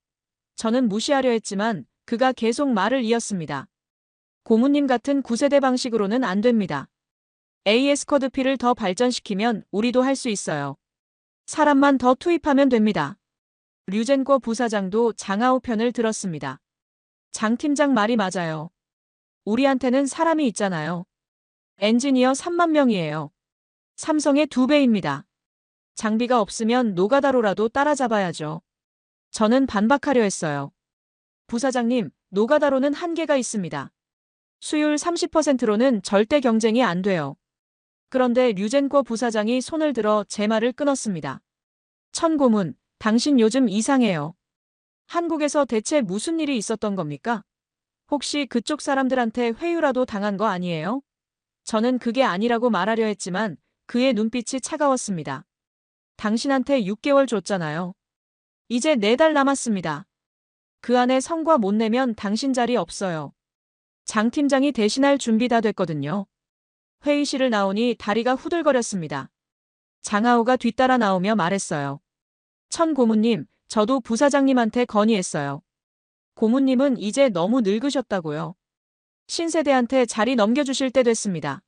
저는 무시하려 했지만 그가 계속 말을 이었습니다. 고문님 같은 9세대 방식으로는 안 됩니다. AS 커드피를 더 발전시키면 우리도 할 수 있어요. 사람만 더 투입하면 됩니다. 류젠꼬 부사장도 장하오 편을 들었습니다. 장 팀장 말이 맞아요. 우리한테는 사람이 있잖아요. 엔지니어 3만 명이에요. 삼성의 2배입니다. 장비가 없으면 노가다로라도 따라잡아야죠. 저는 반박하려 했어요. 부사장님, 노가다로는 한계가 있습니다. 수율 30%로는 절대 경쟁이 안 돼요. 그런데 류젠꼬 부사장이 손을 들어 제 말을 끊었습니다. 천 고문, 당신 요즘 이상해요. 한국에서 대체 무슨 일이 있었던 겁니까? 혹시 그쪽 사람들한테 회유라도 당한 거 아니에요? 저는 그게 아니라고 말하려 했지만 그의 눈빛이 차가웠습니다. 당신한테 6개월 줬잖아요. 이제 4달 남았습니다. 그 안에 성과 못 내면 당신 자리 없어요. 장 팀장이 대신할 준비 다 됐거든요. 회의실을 나오니 다리가 후들거렸습니다. 장하오가 뒤따라 나오며 말했어요. 천 고문님, 저도 부사장님한테 건의했어요. 고문님은 이제 너무 늙으셨다고요. 신세대한테 자리 넘겨주실 때 됐습니다.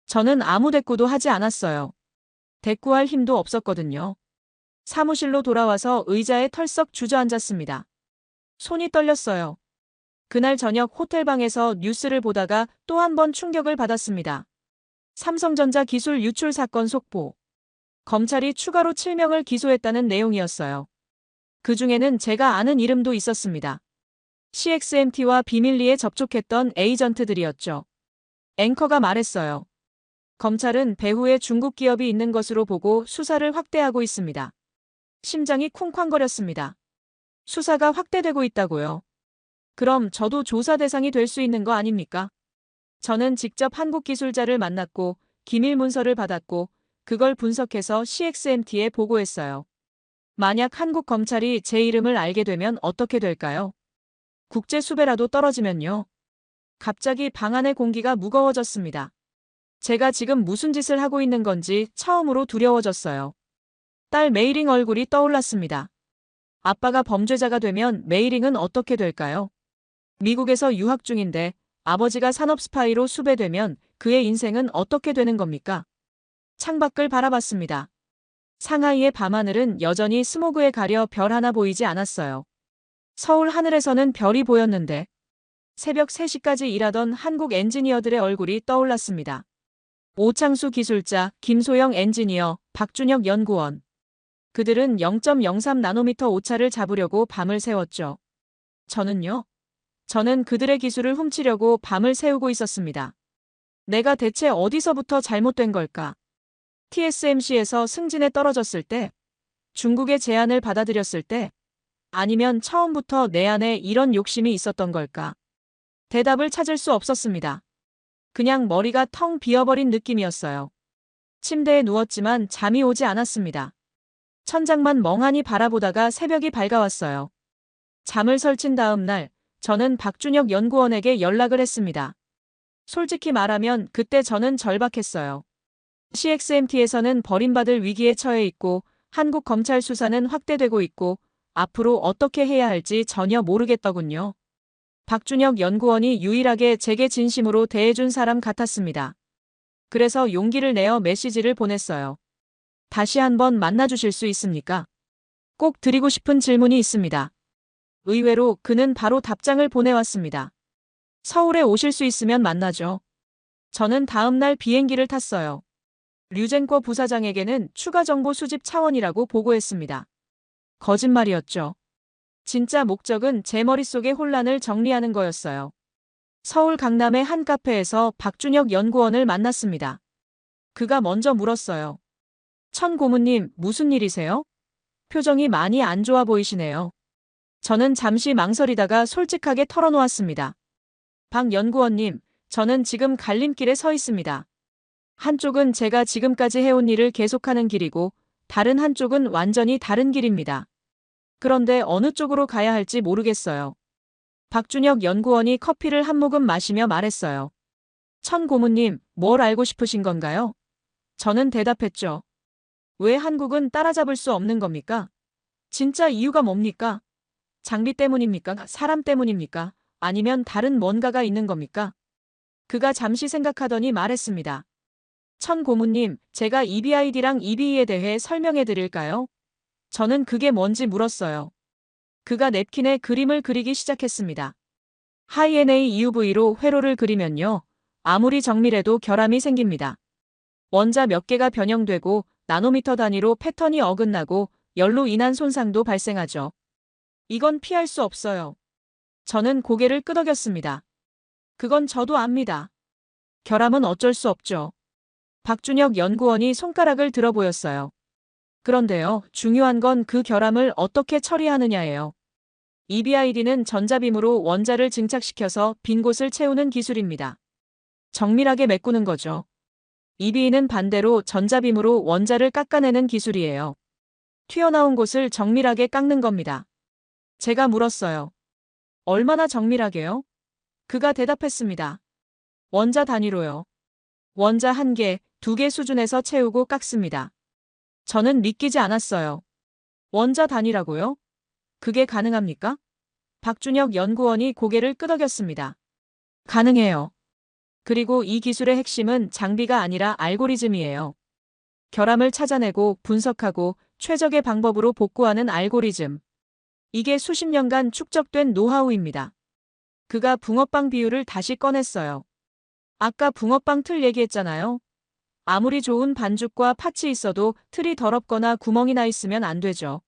저는 아무 대꾸도 하지 않았어요. 대꾸할 힘도 없었거든요. 사무실로 돌아와서 의자에 털썩 주저앉았습니다. 손이 떨렸어요. 그날 저녁 호텔방에서 뉴스를 보다가 또 한 번 충격을 받았습니다. 삼성전자 기술 유출 사건 속보. 검찰이 추가로 7명을 기소했다는 내용이었어요. 그 중에는 제가 아는 이름도 있었습니다. CXMT와 비밀리에 접촉했던 에이전트들이었죠. 앵커가 말했어요. 검찰은 배후에 중국 기업이 있는 것으로 보고 수사를 확대하고 있습니다. 심장이 쿵쾅거렸습니다. 수사가 확대되고 있다고요. 그럼 저도 조사 대상이 될 수 있는 거 아닙니까? 저는 직접 한국 기술자를 만났고 기밀 문서를 받았고 그걸 분석해서 CXMT에 보고했어요. 만약 한국 검찰이 제 이름을 알게 되면 어떻게 될까요? 국제 수배라도 떨어지면요. 갑자기 방 안의 공기가 무거워졌습니다. 제가 지금 무슨 짓을 하고 있는 건지 처음으로 두려워졌어요. 딸 메이링 얼굴이 떠올랐습니다. 아빠가 범죄자가 되면 메이링은 어떻게 될까요? 미국에서 유학 중인데 아버지가 산업 스파이로 수배되면 그의 인생은 어떻게 되는 겁니까? 창밖을 바라봤습니다. 상하이의 밤하늘은 여전히 스모그에 가려 별 하나 보이지 않았어요. 서울 하늘에서는 별이 보였는데 새벽 3시까지 일하던 한국 엔지니어들의 얼굴이 떠올랐습니다. 오창수 기술자, 김소영 엔지니어, 박준혁 연구원. 그들은 0.03 나노미터 오차를 잡으려고 밤을 새웠죠. 저는 그들의 기술을 훔치려고 밤을 새우고 있었습니다. 내가 대체 어디서부터 잘못된 걸까? TSMC에서 승진에 떨어졌을 때, 중국의 제안을 받아들였을 때, 아니면 처음부터 내 안에 이런 욕심이 있었던 걸까? 대답을 찾을 수 없었습니다. 그냥 머리가 텅 비어버린 느낌이었어요. 침대에 누웠지만 잠이 오지 않았습니다. 천장만 멍하니 바라보다가 새벽이 밝아왔어요. 잠을 설친 다음 날, 저는 박준혁 연구원에게 연락을 했습니다. 솔직히 말하면 그때 저는 절박했어요. CXMT에서는 버림받을 위기에 처해 있고 한국 검찰 수사는 확대되고 있고 앞으로 어떻게 해야 할지 전혀 모르겠더군요. 박준혁 연구원이 유일하게 제게 진심으로 대해준 사람 같았습니다. 그래서 용기를 내어 메시지를 보냈어요. 다시 한번 만나주실 수 있습니까? 꼭 드리고 싶은 질문이 있습니다. 의외로 그는 바로 답장을 보내왔습니다. 서울에 오실 수 있으면 만나죠. 저는 다음 날 비행기를 탔어요. 류젠거 부사장에게는 추가 정보 수집 차원이라고 보고했습니다. 거짓말이었죠. 진짜 목적은 제 머릿속의 혼란을 정리하는 거였어요. 서울 강남의 한 카페에서 박준혁 연구원을 만났습니다. 그가 먼저 물었어요. 천 고문님, 무슨 일이세요? 표정이 많이 안 좋아 보이시네요. 저는 잠시 망설이다가 솔직하게 털어놓았습니다. 박 연구원님, 저는 지금 갈림길에 서 있습니다. 한쪽은 제가 지금까지 해온 일을 계속하는 길이고 다른 한쪽은 완전히 다른 길입니다. 그런데 어느 쪽으로 가야 할지 모르겠어요. 박준혁 연구원이 커피를 한 모금 마시며 말했어요. 천 고문님, 뭘 알고 싶으신 건가요? 저는 대답했죠. 왜 한국은 따라잡을 수 없는 겁니까? 진짜 이유가 뭡니까? 장비 때문입니까? 사람 때문입니까? 아니면 다른 뭔가가 있는 겁니까? 그가 잠시 생각하더니 말했습니다. 천 고문님, 제가 EBID랑 EBE에 대해 설명해 드릴까요? 저는 그게 뭔지 물었어요. 그가 냅킨에 그림을 그리기 시작했습니다. 하이NA EUV로 회로를 그리면요. 아무리 정밀해도 결함이 생깁니다. 원자 몇 개가 변형되고 나노미터 단위로 패턴이 어긋나고 열로 인한 손상도 발생하죠. 이건 피할 수 없어요. 저는 고개를 끄덕였습니다. 그건 저도 압니다. 결함은 어쩔 수 없죠. 박준혁 연구원이 손가락을 들어 보였어요. 그런데요, 중요한 건 그 결함을 어떻게 처리하느냐예요. EBID는 전자빔으로 원자를 증착시켜서 빈 곳을 채우는 기술입니다. 정밀하게 메꾸는 거죠. EBE는 반대로 전자빔으로 원자를 깎아내는 기술이에요. 튀어나온 곳을 정밀하게 깎는 겁니다. 제가 물었어요. 얼마나 정밀하게요? 그가 대답했습니다. 원자 단위로요. 원자 1개, 2개 수준에서 채우고 깎습니다. 저는 믿기지 않았어요. 원자 단위라고요? 그게 가능합니까? 박준혁 연구원이 고개를 끄덕였습니다. 가능해요. 그리고 이 기술의 핵심은 장비가 아니라 알고리즘이에요. 결함을 찾아내고 분석하고 최적의 방법으로 복구하는 알고리즘. 이게 수십 년간 축적된 노하우입니다. 그가 붕어빵 비유를 다시 꺼냈어요. 아까 붕어빵 틀 얘기했잖아요. 아무리 좋은 반죽과 팥이 있어도 틀이 더럽거나 구멍이 나 있으면 안 되죠.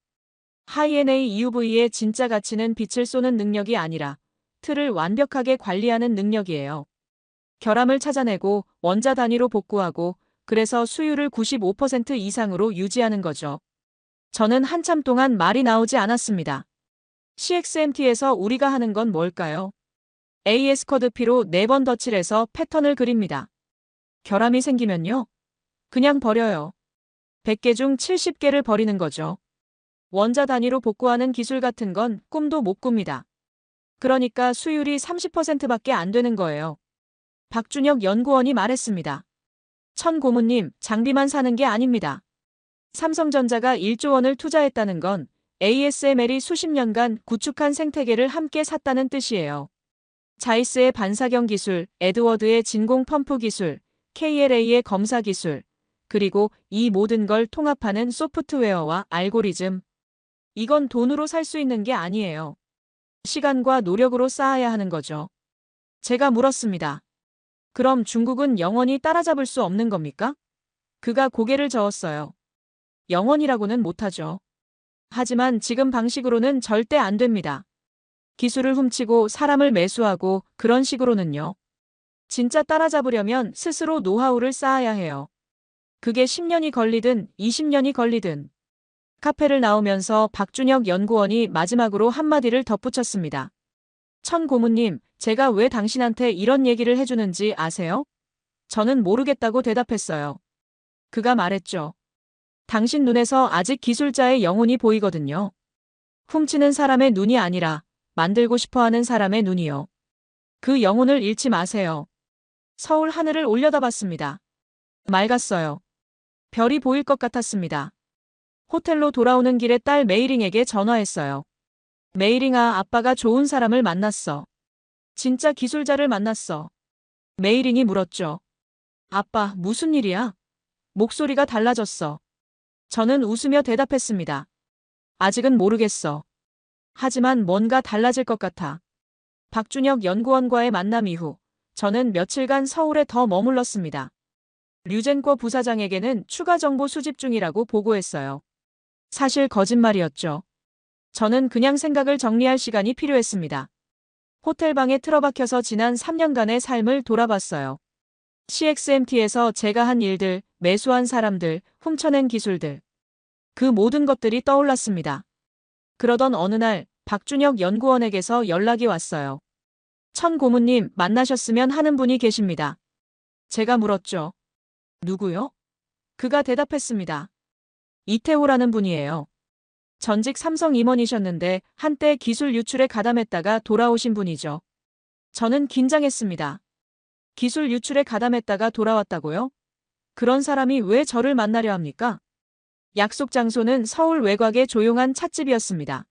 하이NA EUV의 진짜 가치는 빛을 쏘는 능력이 아니라 틀을 완벽하게 관리하는 능력이에요. 결함을 찾아내고 원자 단위로 복구하고 그래서 수율을 95% 이상으로 유지하는 거죠. 저는 한참 동안 말이 나오지 않았습니다. CXMT에서 우리가 하는 건 뭘까요? AS 커드 P로 4번 덧칠해서 패턴을 그립니다. 결함이 생기면요. 그냥 버려요. 100개 중 70개를 버리는 거죠. 원자 단위로 복구하는 기술 같은 건 꿈도 못 꿉니다. 그러니까 수율이 30%밖에 안 되는 거예요. 박준혁 연구원이 말했습니다. 천 고문님, 장비만 사는 게 아닙니다. 삼성전자가 1조 원을 투자했다는 건 ASML이 수십 년간 구축한 생태계를 함께 샀다는 뜻이에요. 자이스의 반사경 기술, 에드워드의 진공 펌프 기술, KLA의 검사 기술, 그리고 이 모든 걸 통합하는 소프트웨어와 알고리즘. 이건 돈으로 살 수 있는 게 아니에요. 시간과 노력으로 쌓아야 하는 거죠. 제가 물었습니다. 그럼 중국은 영원히 따라잡을 수 없는 겁니까? 그가 고개를 저었어요. 영원이라고는 못하죠. 하지만 지금 방식으로는 절대 안 됩니다. 기술을 훔치고 사람을 매수하고 그런 식으로는요. 진짜 따라잡으려면 스스로 노하우를 쌓아야 해요. 그게 10년이 걸리든 20년이 걸리든. 카페를 나오면서 박준혁 연구원이 마지막으로 한마디를 덧붙였습니다. 천 고문님, 제가 왜 당신한테 이런 얘기를 해주는지 아세요? 저는 모르겠다고 대답했어요. 그가 말했죠. 당신 눈에서 아직 기술자의 영혼이 보이거든요. 훔치는 사람의 눈이 아니라 만들고 싶어하는 사람의 눈이요. 그 영혼을 잃지 마세요. 서울 하늘을 올려다봤습니다. 맑았어요. 별이 보일 것 같았습니다. 호텔로 돌아오는 길에 딸 메이링에게 전화했어요. 메이링아, 아빠가 좋은 사람을 만났어. 진짜 기술자를 만났어. 메이링이 물었죠. 아빠, 무슨 일이야? 목소리가 달라졌어. 저는 웃으며 대답했습니다. 아직은 모르겠어. 하지만 뭔가 달라질 것 같아. 박준혁 연구원과의 만남 이후 저는 며칠간 서울에 더 머물렀습니다. 류젠꼬 부사장에게는 추가 정보 수집 중이라고 보고했어요. 사실 거짓말이었죠. 저는 그냥 생각을 정리할 시간이 필요했습니다. 호텔방에 틀어박혀서 지난 3년간의 삶을 돌아봤어요. CXMT에서 제가 한 일들, 매수한 사람들, 훔쳐낸 기술들. 그 모든 것들이 떠올랐습니다. 그러던 어느 날 박준혁 연구원에게서 연락이 왔어요. 천 고문님 만나셨으면 하는 분이 계십니다. 제가 물었죠. 누구요? 그가 대답했습니다. 이태호라는 분이에요. 전직 삼성 임원이셨는데 한때 기술 유출에 가담했다가 돌아오신 분이죠. 저는 긴장했습니다. 기술 유출에 가담했다가 돌아왔다고요? 그런 사람이 왜 저를 만나려 합니까? 약속 장소는 서울 외곽의 조용한 찻집이었습니다.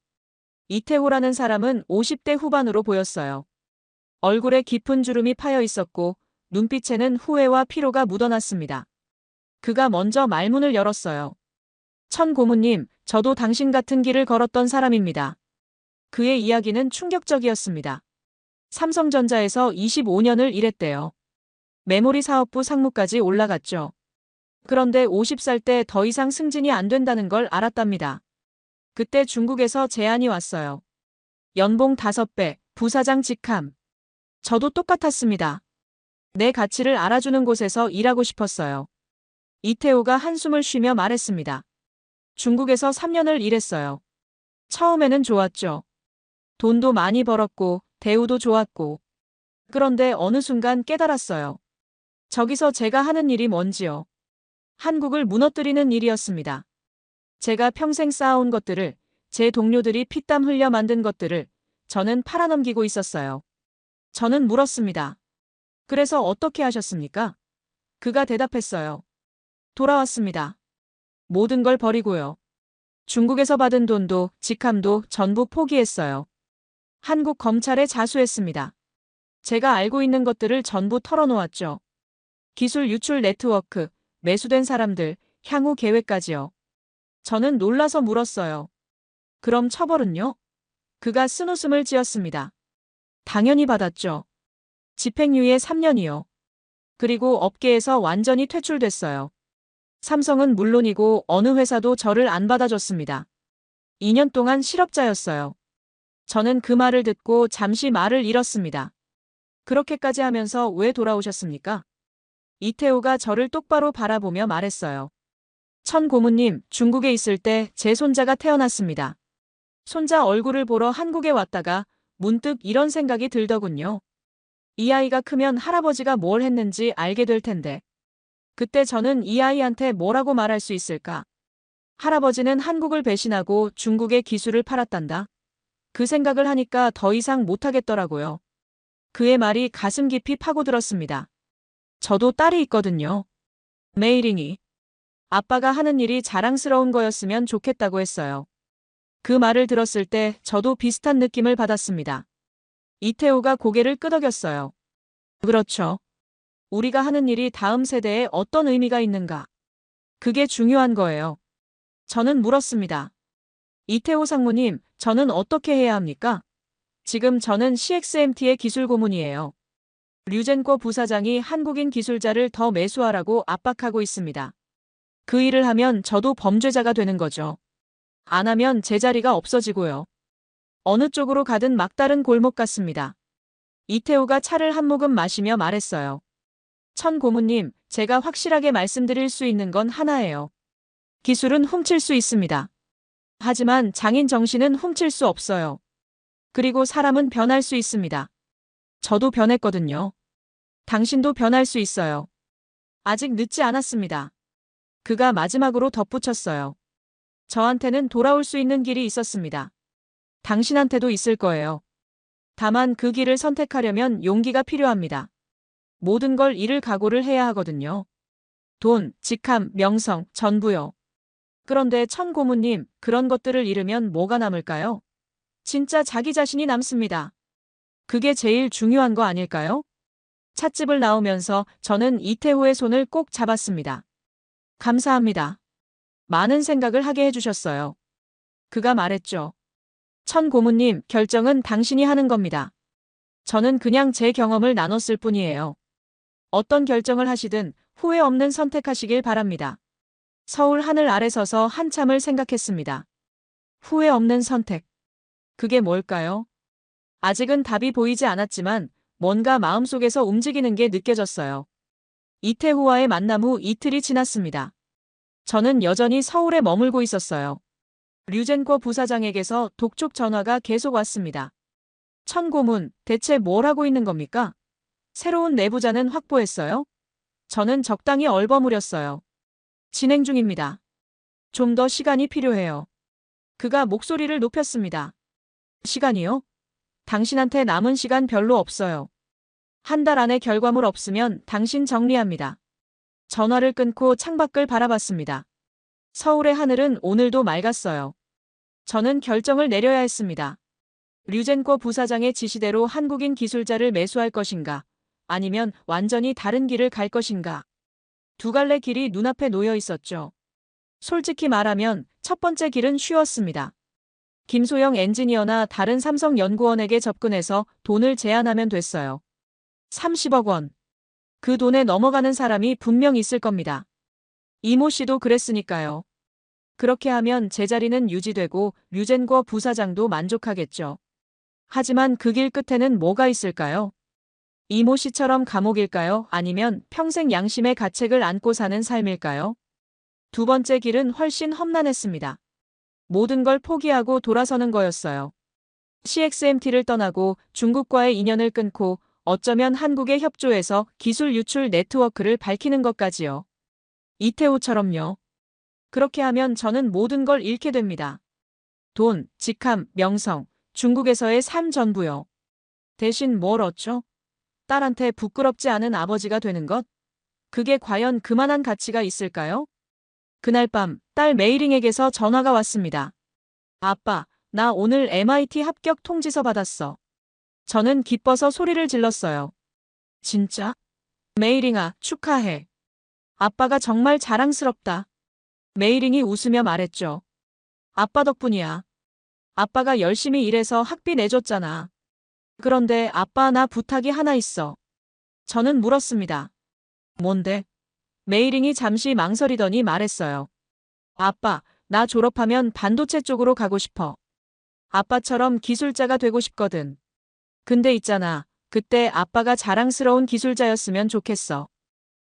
이태호라는 사람은 50대 후반으로 보였어요. 얼굴에 깊은 주름이 파여 있었고 눈빛에는 후회와 피로가 묻어났습니다. 그가 먼저 말문을 열었어요. 천 고문님, 저도 당신 같은 길을 걸었던 사람입니다. 그의 이야기는 충격적이었습니다. 삼성전자에서 25년을 일했대요. 메모리 사업부 상무까지 올라갔죠. 그런데 50살 때 더 이상 승진이 안 된다는 걸 알았답니다. 그때 중국에서 제안이 왔어요. 연봉 5배, 부사장 직함. 저도 똑같았습니다. 내 가치를 알아주는 곳에서 일하고 싶었어요. 이태호가 한숨을 쉬며 말했습니다. 중국에서 3년을 일했어요. 처음에는 좋았죠. 돈도 많이 벌었고 대우도 좋았고. 그런데 어느 순간 깨달았어요. 저기서 제가 하는 일이 뭔지요. 한국을 무너뜨리는 일이었습니다. 제가 평생 쌓아온 것들을, 제 동료들이 피땀 흘려 만든 것들을 저는 팔아넘기고 있었어요. 저는 물었습니다. 그래서 어떻게 하셨습니까? 그가 대답했어요. 돌아왔습니다. 모든 걸 버리고요. 중국에서 받은 돈도 직함도 전부 포기했어요. 한국 검찰에 자수했습니다. 제가 알고 있는 것들을 전부 털어놓았죠. 기술 유출 네트워크, 매수된 사람들, 향후 계획까지요. 저는 놀라서 물었어요. 그럼 처벌은요? 그가 쓴웃음을 지었습니다. 당연히 받았죠. 집행유예 3년이요. 그리고 업계에서 완전히 퇴출됐어요. 삼성은 물론이고 어느 회사도 저를 안 받아줬습니다. 2년 동안 실업자였어요. 저는 그 말을 듣고 잠시 말을 잃었습니다. 그렇게까지 하면서 왜 돌아오셨습니까? 이태호가 저를 똑바로 바라보며 말했어요. 천 고문님, 중국에 있을 때 제 손자가 태어났습니다. 손자 얼굴을 보러 한국에 왔다가 문득 이런 생각이 들더군요. 이 아이가 크면 할아버지가 뭘 했는지 알게 될 텐데. 그때 저는 이 아이한테 뭐라고 말할 수 있을까? 할아버지는 한국을 배신하고 중국의 기술을 팔았단다. 그 생각을 하니까 더 이상 못하겠더라고요. 그의 말이 가슴 깊이 파고들었습니다. 저도 딸이 있거든요. 메이링이. 아빠가 하는 일이 자랑스러운 거였으면 좋겠다고 했어요. 그 말을 들었을 때 저도 비슷한 느낌을 받았습니다. 이태호가 고개를 끄덕였어요. 그렇죠. 우리가 하는 일이 다음 세대에 어떤 의미가 있는가? 그게 중요한 거예요. 저는 물었습니다. 이태호 상무님, 저는 어떻게 해야 합니까? 지금 저는 CXMT의 기술 고문이에요. 류젠꼬 부사장이 한국인 기술자를 더 매수하라고 압박하고 있습니다. 그 일을 하면 저도 범죄자가 되는 거죠. 안 하면 제 자리가 없어지고요. 어느 쪽으로 가든 막다른 골목 같습니다. 이태우가 차를 한 모금 마시며 말했어요. 천 고문님, 제가 확실하게 말씀드릴 수 있는 건 하나예요. 기술은 훔칠 수 있습니다. 하지만 장인 정신은 훔칠 수 없어요. 그리고 사람은 변할 수 있습니다. 저도 변했거든요. 당신도 변할 수 있어요. 아직 늦지 않았습니다. 그가 마지막으로 덧붙였어요. 저한테는 돌아올 수 있는 길이 있었습니다. 당신한테도 있을 거예요. 다만 그 길을 선택하려면 용기가 필요합니다. 모든 걸 잃을 각오를 해야 하거든요. 돈, 직함, 명성, 전부요. 그런데 천 고문님, 그런 것들을 잃으면 뭐가 남을까요? 진짜 자기 자신이 남습니다. 그게 제일 중요한 거 아닐까요? 찻집을 나오면서 저는 이태호의 손을 꼭 잡았습니다. 감사합니다. 많은 생각을 하게 해주셨어요. 그가 말했죠. 천 고문님, 결정은 당신이 하는 겁니다. 저는 그냥 제 경험을 나눴을 뿐이에요. 어떤 결정을 하시든 후회 없는 선택하시길 바랍니다. 서울 하늘 아래 서서 한참을 생각했습니다. 후회 없는 선택. 그게 뭘까요? 아직은 답이 보이지 않았지만 뭔가 마음속에서 움직이는 게 느껴졌어요. 이태호와의 만남 후 이틀이 지났습니다. 저는 여전히 서울에 머물고 있었어요. 류젠꼬 부사장에게서 독촉 전화가 계속 왔습니다. 천 고문, 대체 뭘 하고 있는 겁니까? 새로운 내부자는 확보했어요? 저는 적당히 얼버무렸어요. 진행 중입니다. 좀 더 시간이 필요해요. 그가 목소리를 높였습니다. 시간이요? 당신한테 남은 시간 별로 없어요. 한 달 안에 결과물 없으면 당신 정리합니다. 전화를 끊고 창밖을 바라봤습니다. 서울의 하늘은 오늘도 맑았어요. 저는 결정을 내려야 했습니다. 류젠꼬 부사장의 지시대로 한국인 기술자를 매수할 것인가, 아니면 완전히 다른 길을 갈 것인가. 두 갈래 길이 눈앞에 놓여 있었죠. 솔직히 말하면 첫 번째 길은 쉬웠습니다. 김소영 엔지니어나 다른 삼성 연구원에게 접근해서 돈을 제안하면 됐어요. 30억 원. 그 돈에 넘어가는 사람이 분명 있을 겁니다. 이모 씨도 그랬으니까요. 그렇게 하면 제 자리는 유지되고 류젠거 부사장도 만족하겠죠. 하지만 그 길 끝에는 뭐가 있을까요? 이모 씨처럼 감옥일까요? 아니면 평생 양심의 가책을 안고 사는 삶일까요? 두 번째 길은 훨씬 험난했습니다. 모든 걸 포기하고 돌아서는 거였어요. CXMT를 떠나고 중국과의 인연을 끊고 어쩌면 한국에 협조해서 기술 유출 네트워크를 밝히는 것까지요. 이태호처럼요. 그렇게 하면 저는 모든 걸 잃게 됩니다. 돈, 직함, 명성, 중국에서의 삶 전부요. 대신 뭘 얻죠? 딸한테 부끄럽지 않은 아버지가 되는 것? 그게 과연 그만한 가치가 있을까요? 그날 밤 딸 메이링에게서 전화가 왔습니다. 아빠, 나 오늘 MIT 합격 통지서 받았어. 저는 기뻐서 소리를 질렀어요. 진짜? 메이링아, 축하해. 아빠가 정말 자랑스럽다. 메이링이 웃으며 말했죠. 아빠 덕분이야. 아빠가 열심히 일해서 학비 내줬잖아. 그런데 아빠, 나 부탁이 하나 있어. 저는 물었습니다. 뭔데? 메이링이 잠시 망설이더니 말했어요. 아빠, 나 졸업하면 반도체 쪽으로 가고 싶어. 아빠처럼 기술자가 되고 싶거든. 근데 있잖아, 그때 아빠가 자랑스러운 기술자였으면 좋겠어.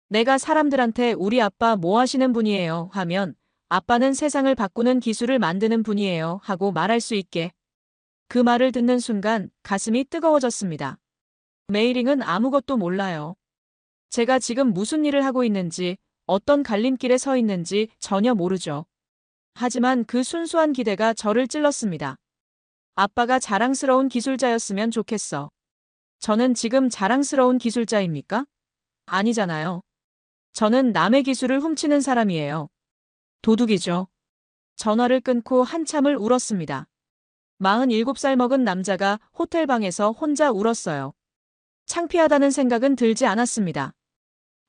내가 사람들한테 우리 아빠 뭐 하시는 분이에요 하면 아빠는 세상을 바꾸는 기술을 만드는 분이에요 하고 말할 수 있게. 그 말을 듣는 순간 가슴이 뜨거워졌습니다. 메이링은 아무것도 몰라요. 제가 지금 무슨 일을 하고 있는지, 어떤 갈림길에 서 있는지 전혀 모르죠. 하지만 그 순수한 기대가 저를 찔렀습니다. 아빠가 자랑스러운 기술자였으면 좋겠어. 저는 지금 자랑스러운 기술자입니까? 아니잖아요. 저는 남의 기술을 훔치는 사람이에요. 도둑이죠. 전화를 끊고 한참을 울었습니다. 47살 먹은 남자가 호텔방에서 혼자 울었어요. 창피하다는 생각은 들지 않았습니다.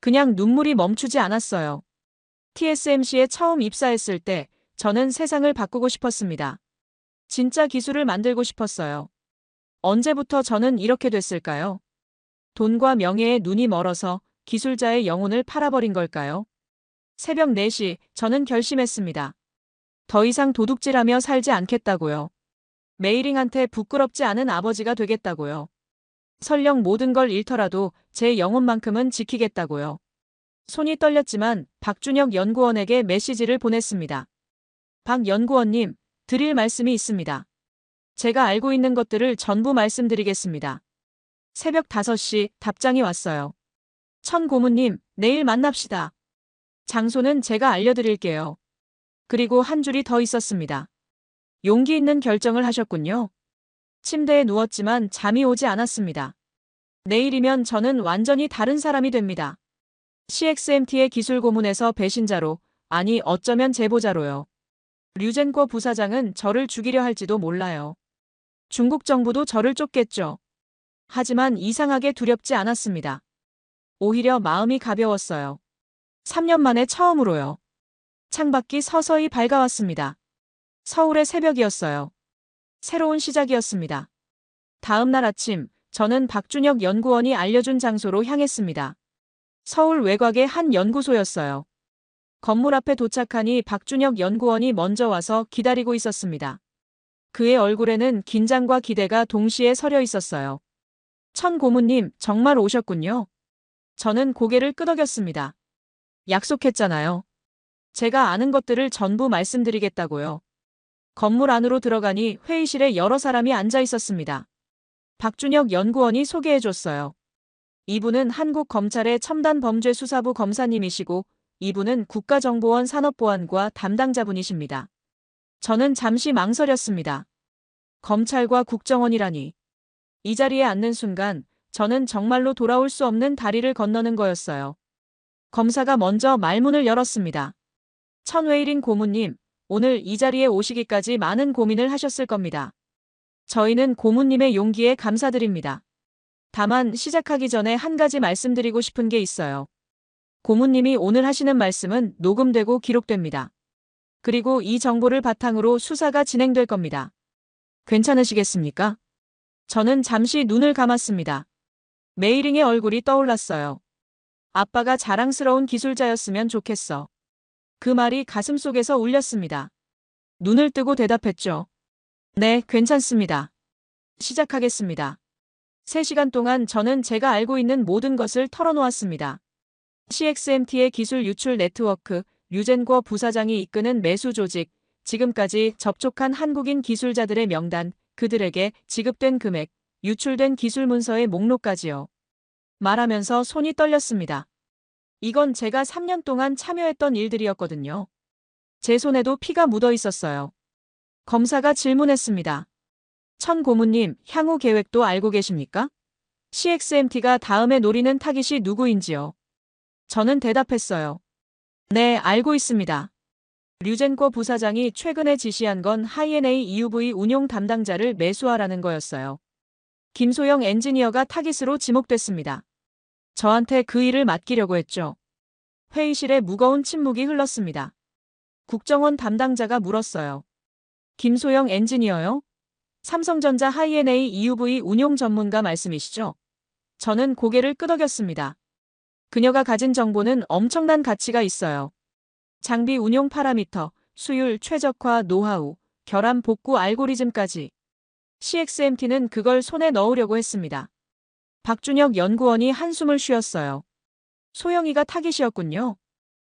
그냥 눈물이 멈추지 않았어요. TSMC에 처음 입사했을 때 저는 세상을 바꾸고 싶었습니다. 진짜 기술을 만들고 싶었어요. 언제부터 저는 이렇게 됐을까요? 돈과 명예에 눈이 멀어서 기술자의 영혼을 팔아버린 걸까요? 새벽 4시 저는 결심했습니다. 더 이상 도둑질하며 살지 않겠다고요. 메이링한테 부끄럽지 않은 아버지가 되겠다고요. 설령 모든 걸 잃더라도 제 영혼만큼은 지키겠다고요. 손이 떨렸지만 박준혁 연구원에게 메시지를 보냈습니다. 박 연구원님, 드릴 말씀이 있습니다. 제가 알고 있는 것들을 전부 말씀드리겠습니다. 새벽 5시 답장이 왔어요. 천 고문님, 내일 만납시다. 장소는 제가 알려드릴게요. 그리고 한 줄이 더 있었습니다. 용기 있는 결정을 하셨군요. 침대에 누웠지만 잠이 오지 않았습니다. 내일이면 저는 완전히 다른 사람이 됩니다. CXMT의 기술 고문에서 배신자로, 아니 어쩌면 제보자로요. 류젠거 부사장은 저를 죽이려 할지도 몰라요. 중국 정부도 저를 쫓겠죠. 하지만 이상하게 두렵지 않았습니다. 오히려 마음이 가벼웠어요. 3년 만에 처음으로요. 창밖이 서서히 밝아왔습니다. 서울의 새벽이었어요. 새로운 시작이었습니다. 다음 날 아침, 저는 박준혁 연구원이 알려준 장소로 향했습니다. 서울 외곽의 한 연구소였어요. 건물 앞에 도착하니 박준혁 연구원이 먼저 와서 기다리고 있었습니다. 그의 얼굴에는 긴장과 기대가 동시에 서려 있었어요. 천 고문님, 정말 오셨군요. 저는 고개를 끄덕였습니다. 약속했잖아요. 제가 아는 것들을 전부 말씀드리겠다고요. 건물 안으로 들어가니 회의실에 여러 사람이 앉아 있었습니다. 박준혁 연구원이 소개해줬어요. 이분은 한국검찰의 첨단범죄수사부 검사님이시고 이분은 국가정보원 산업보안과 담당자분이십니다. 저는 잠시 망설였습니다. 검찰과 국정원이라니. 이 자리에 앉는 순간 저는 정말로 돌아올 수 없는 다리를 건너는 거였어요. 검사가 먼저 말문을 열었습니다. 천웨이린 고문님, 오늘 이 자리에 오시기까지 많은 고민을 하셨을 겁니다. 저희는 고문님의 용기에 감사드립니다. 다만 시작하기 전에 한 가지 말씀드리고 싶은 게 있어요. 고문님이 오늘 하시는 말씀은 녹음되고 기록됩니다. 그리고 이 정보를 바탕으로 수사가 진행될 겁니다. 괜찮으시겠습니까? 저는 잠시 눈을 감았습니다. 메이링의 얼굴이 떠올랐어요. 아빠가 자랑스러운 기술자였으면 좋겠어. 그 말이 가슴속에서 울렸습니다. 눈을 뜨고 대답했죠. 네, 괜찮습니다. 시작하겠습니다. 3시간 동안 저는 제가 알고 있는 모든 것을 털어놓았습니다. CXMT의 기술 유출 네트워크, 류젠거 부사장이 이끄는 매수 조직, 지금까지 접촉한 한국인 기술자들의 명단, 그들에게 지급된 금액, 유출된 기술 문서의 목록까지요. 말하면서 손이 떨렸습니다. 이건 제가 3년 동안 참여했던 일들이었거든요. 제 손에도 피가 묻어 있었어요. 검사가 질문했습니다. 천 고문님, 향후 계획도 알고 계십니까? CXMT가 다음에 노리는 타깃이 누구인지요? 저는 대답했어요. 네, 알고 있습니다. 류젠거 부사장이 최근에 지시한 건 하이엔에이 EUV 운용 담당자를 매수하라는 거였어요. 김소영 엔지니어가 타깃으로 지목됐습니다. 저한테 그 일을 맡기려고 했죠. 회의실에 무거운 침묵이 흘렀습니다. 국정원 담당자가 물었어요. 김소영 엔지니어요? 삼성전자 하이엔에이 EUV 운용 전문가 말씀이시죠? 저는 고개를 끄덕였습니다. 그녀가 가진 정보는 엄청난 가치가 있어요. 장비 운용 파라미터, 수율 최적화 노하우, 결함 복구 알고리즘까지. CXMT는 그걸 손에 넣으려고 했습니다. 박준혁 연구원이 한숨을 쉬었어요. 소영이가 타깃이었군요.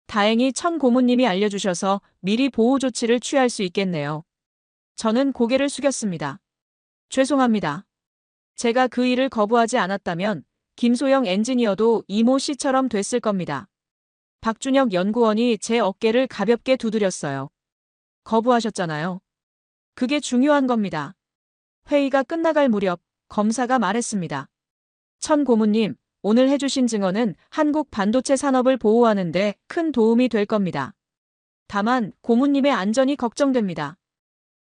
다행히 천 고문님이 알려주셔서 미리 보호 조치를 취할 수 있겠네요. 저는 고개를 숙였습니다. 죄송합니다. 제가 그 일을 거부하지 않았다면 김소영 엔지니어도 이모 씨처럼 됐을 겁니다. 박준혁 연구원이 제 어깨를 가볍게 두드렸어요. 거부하셨잖아요. 그게 중요한 겁니다. 회의가 끝나갈 무렵 검사가 말했습니다. 천 고문님, 오늘 해주신 증언은 한국 반도체 산업을 보호하는 데 큰 도움이 될 겁니다. 다만 고문님의 안전이 걱정됩니다.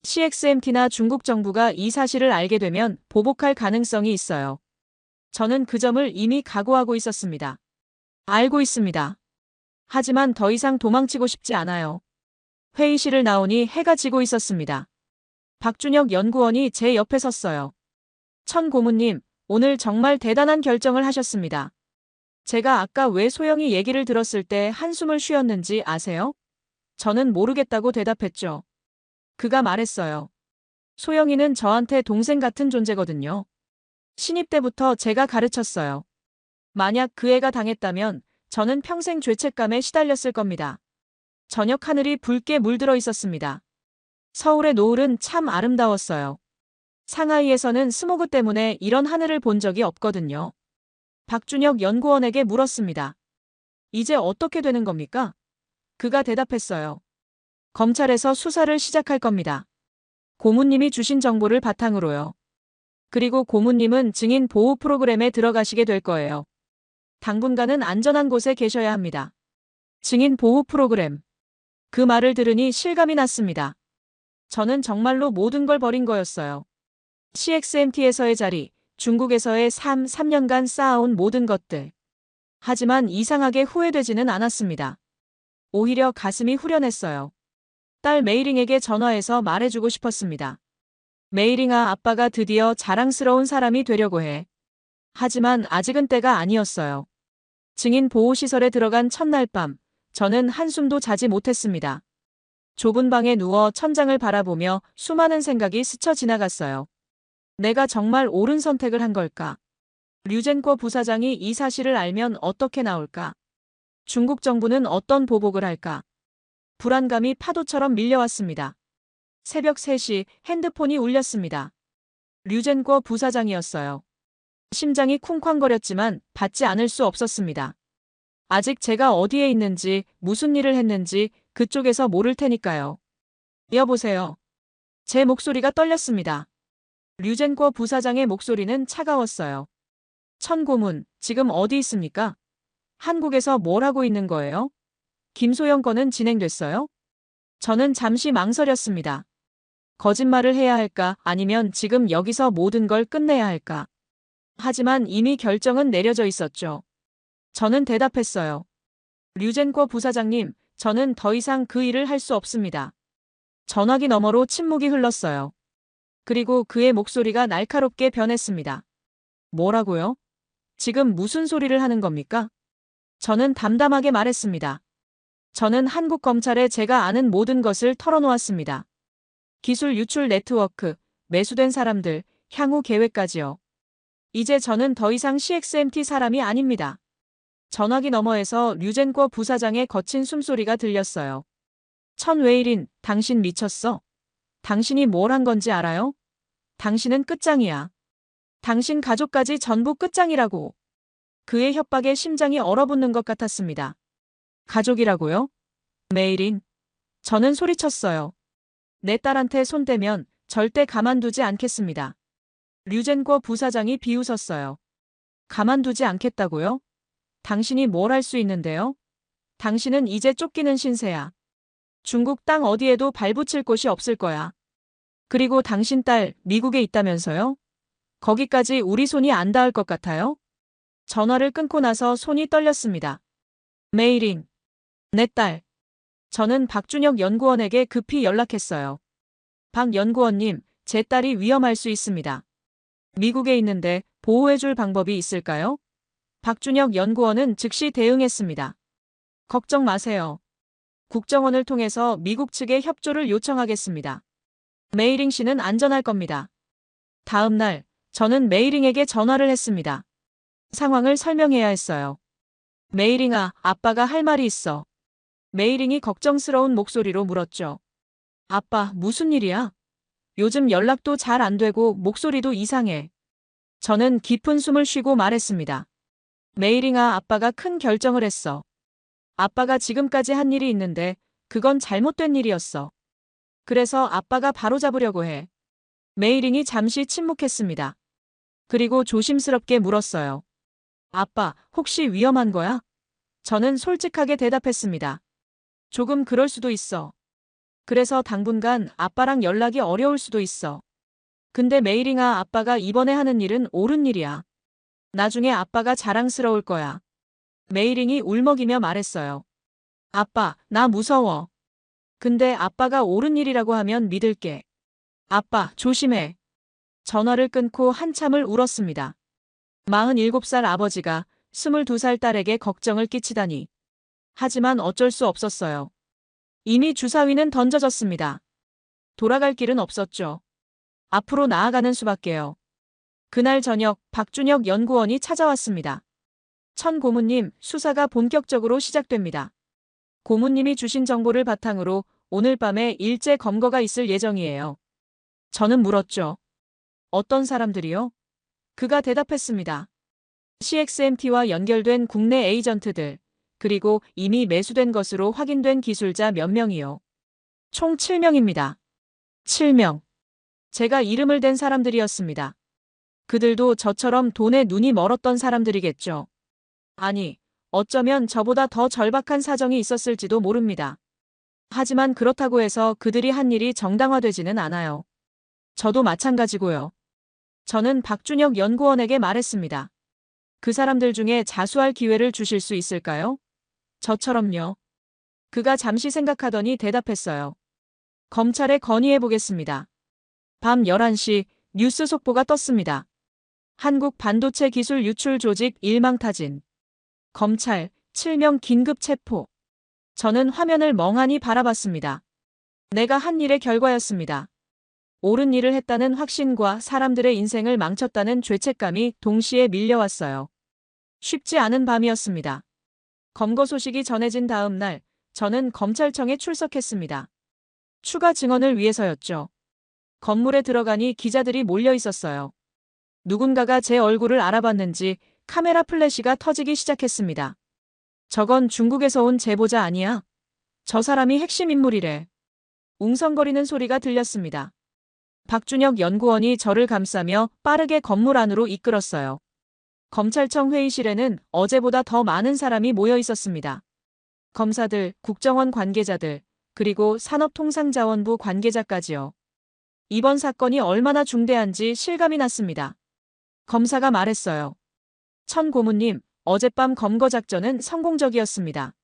CXMT나 중국 정부가 이 사실을 알게 되면 보복할 가능성이 있어요. 저는 그 점을 이미 각오하고 있었습니다. 알고 있습니다. 하지만 더 이상 도망치고 싶지 않아요. 회의실을 나오니 해가 지고 있었습니다. 박준혁 연구원이 제 옆에 섰어요. 천 고문님, 오늘 정말 대단한 결정을 하셨습니다. 제가 아까 왜 소영이 얘기를 들었을 때 한숨을 쉬었는지 아세요? 저는 모르겠다고 대답했죠. 그가 말했어요. 소영이는 저한테 동생 같은 존재거든요. 신입 때부터 제가 가르쳤어요. 만약 그 애가 당했다면 저는 평생 죄책감에 시달렸을 겁니다. 저녁 하늘이 붉게 물들어 있었습니다. 서울의 노을은 참 아름다웠어요. 상하이에서는 스모그 때문에 이런 하늘을 본 적이 없거든요. 박준혁 연구원에게 물었습니다. 이제 어떻게 되는 겁니까? 그가 대답했어요. 검찰에서 수사를 시작할 겁니다. 고문님이 주신 정보를 바탕으로요. 그리고 고문님은 증인 보호 프로그램에 들어가시게 될 거예요. 당분간은 안전한 곳에 계셔야 합니다. 증인 보호 프로그램. 그 말을 들으니 실감이 났습니다. 저는 정말로 모든 걸 버린 거였어요. CXMT에서의 자리, 중국에서의 3년간 쌓아온 모든 것들. 하지만 이상하게 후회되지는 않았습니다. 오히려 가슴이 후련했어요. 딸 메이링에게 전화해서 말해주고 싶었습니다. 메이링아, 아빠가 드디어 자랑스러운 사람이 되려고 해. 하지만 아직은 때가 아니었어요. 증인 보호시설에 들어간 첫날 밤, 저는 한숨도 자지 못했습니다. 좁은 방에 누워 천장을 바라보며 수많은 생각이 스쳐 지나갔어요. 내가 정말 옳은 선택을 한 걸까? 류젠코 부사장이 이 사실을 알면 어떻게 나올까? 중국 정부는 어떤 보복을 할까? 불안감이 파도처럼 밀려왔습니다. 새벽 3시 핸드폰이 울렸습니다. 류젠코 부사장이었어요. 심장이 쿵쾅거렸지만 받지 않을 수 없었습니다. 아직 제가 어디에 있는지, 무슨 일을 했는지 그쪽에서 모를 테니까요. 여보세요. 제 목소리가 떨렸습니다. 류젠코 부사장의 목소리는 차가웠어요. 천 고문, 지금 어디 있습니까? 한국에서 뭘 하고 있는 거예요? 김소영 건은 진행됐어요? 저는 잠시 망설였습니다. 거짓말을 해야 할까, 아니면 지금 여기서 모든 걸 끝내야 할까? 하지만 이미 결정은 내려져 있었죠. 저는 대답했어요. 류젠코 부사장님, 저는 더 이상 그 일을 할 수 없습니다. 전화기 너머로 침묵이 흘렀어요. 그리고 그의 목소리가 날카롭게 변했습니다. 뭐라고요? 지금 무슨 소리를 하는 겁니까? 저는 담담하게 말했습니다. 저는 한국 검찰에 제가 아는 모든 것을 털어놓았습니다. 기술 유출 네트워크, 매수된 사람들, 향후 계획까지요. 이제 저는 더 이상 CXMT 사람이 아닙니다. 전화기 너머에서 류젠코 부사장의 거친 숨소리가 들렸어요. 천웨일인, 당신 미쳤어? 당신이 뭘 한 건지 알아요? 당신은 끝장이야. 당신 가족까지 전부 끝장이라고. 그의 협박에 심장이 얼어붙는 것 같았습니다. 가족이라고요? 메일인. 저는 소리쳤어요. 내 딸한테 손대면 절대 가만두지 않겠습니다. 류젠코 부사장이 비웃었어요. 가만두지 않겠다고요? 당신이 뭘 할 수 있는데요? 당신은 이제 쫓기는 신세야. 중국 땅 어디에도 발붙일 곳이 없을 거야. 그리고 당신 딸 미국에 있다면서요? 거기까지 우리 손이 안 닿을 것 같아요? 전화를 끊고 나서 손이 떨렸습니다. 메이린. 내 딸. 저는 박준혁 연구원에게 급히 연락했어요. 박 연구원님, 제 딸이 위험할 수 있습니다. 미국에 있는데 보호해줄 방법이 있을까요? 박준혁 연구원은 즉시 대응했습니다. 걱정 마세요. 국정원을 통해서 미국 측에 협조를 요청하겠습니다. 메이링 씨는 안전할 겁니다. 다음 날, 저는 메이링에게 전화를 했습니다. 상황을 설명해야 했어요. 메이링아, 아빠가 할 말이 있어. 메이링이 걱정스러운 목소리로 물었죠. 아빠, 무슨 일이야? 요즘 연락도 잘 안 되고 목소리도 이상해. 저는 깊은 숨을 쉬고 말했습니다. 메이링아, 아빠가 큰 결정을 했어. 아빠가 지금까지 한 일이 있는데 그건 잘못된 일이었어. 그래서 아빠가 바로잡으려고 해. 메이링이 잠시 침묵했습니다. 그리고 조심스럽게 물었어요. 아빠, 혹시 위험한 거야? 저는 솔직하게 대답했습니다. 조금 그럴 수도 있어. 그래서 당분간 아빠랑 연락이 어려울 수도 있어. 근데 메이링아, 아빠가 이번에 하는 일은 옳은 일이야. 나중에 아빠가 자랑스러울 거야. 메이링이 울먹이며 말했어요. 아빠, 나 무서워. 근데 아빠가 옳은 일이라고 하면 믿을게. 아빠, 조심해. 전화를 끊고 한참을 울었습니다. 47살 아버지가 22살 딸에게 걱정을 끼치다니. 하지만 어쩔 수 없었어요. 이미 주사위는 던져졌습니다. 돌아갈 길은 없었죠. 앞으로 나아가는 수밖에요. 그날 저녁 박준혁 연구원이 찾아왔습니다. 천 고문님, 수사가 본격적으로 시작됩니다. 고문님이 주신 정보를 바탕으로 오늘 밤에 일제 검거가 있을 예정이에요. 저는 물었죠. 어떤 사람들이요? 그가 대답했습니다. CXMT와 연결된 국내 에이전트들, 그리고 이미 매수된 것으로 확인된 기술자 몇 명이요. 총 7명입니다. 7명. 제가 이름을 댄 사람들이었습니다. 그들도 저처럼 돈에 눈이 멀었던 사람들이겠죠. 아니, 어쩌면 저보다 더 절박한 사정이 있었을지도 모릅니다. 하지만 그렇다고 해서 그들이 한 일이 정당화되지는 않아요. 저도 마찬가지고요. 저는 박준혁 연구원에게 말했습니다. 그 사람들 중에 자수할 기회를 주실 수 있을까요? 저처럼요. 그가 잠시 생각하더니 대답했어요. 검찰에 건의해보겠습니다. 밤 11시 뉴스 속보가 떴습니다. 한국 반도체 기술 유출 조직 일망타진. 검찰 7명 긴급 체포. 저는 화면을 멍하니 바라봤습니다. 내가 한 일의 결과였습니다. 옳은 일을 했다는 확신과 사람들의 인생을 망쳤다는 죄책감이 동시에 밀려왔어요. 쉽지 않은 밤이었습니다. 검거 소식이 전해진 다음 날, 저는 검찰청에 출석했습니다. 추가 증언을 위해서였죠. 건물에 들어가니 기자들이 몰려 있었어요. 누군가가 제 얼굴을 알아봤는지 카메라 플래시가 터지기 시작했습니다. 저건 중국에서 온 제보자 아니야? 저 사람이 핵심 인물이래. 웅성거리는 소리가 들렸습니다. 박준혁 연구원이 저를 감싸며 빠르게 건물 안으로 이끌었어요. 검찰청 회의실에는 어제보다 더 많은 사람이 모여 있었습니다. 검사들, 국정원 관계자들, 그리고 산업통상자원부 관계자까지요. 이번 사건이 얼마나 중대한지 실감이 났습니다. 검사가 말했어요. 천 고문님, 어젯밤 검거 작전은 성공적이었습니다.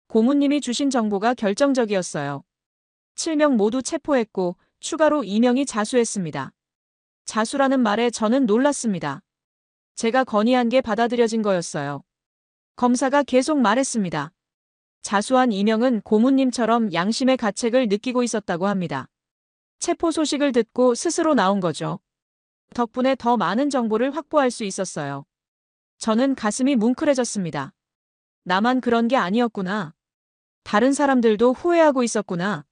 고문님이 주신 정보가 결정적이었어요. 7명 모두 체포했고 추가로 2명이 자수했습니다. 자수라는 말에 저는 놀랐습니다. 제가 건의한 게 받아들여진 거였어요. 검사가 계속 말했습니다. 자수한 2명은 고문님처럼 양심의 가책을 느끼고 있었다고 합니다. 체포 소식을 듣고 스스로 나온 거죠. 덕분에 더 많은 정보를 확보할 수 있었어요. 저는 가슴이 뭉클해졌습니다. 나만 그런 게 아니었구나. 다른 사람들도 후회하고 있었구나.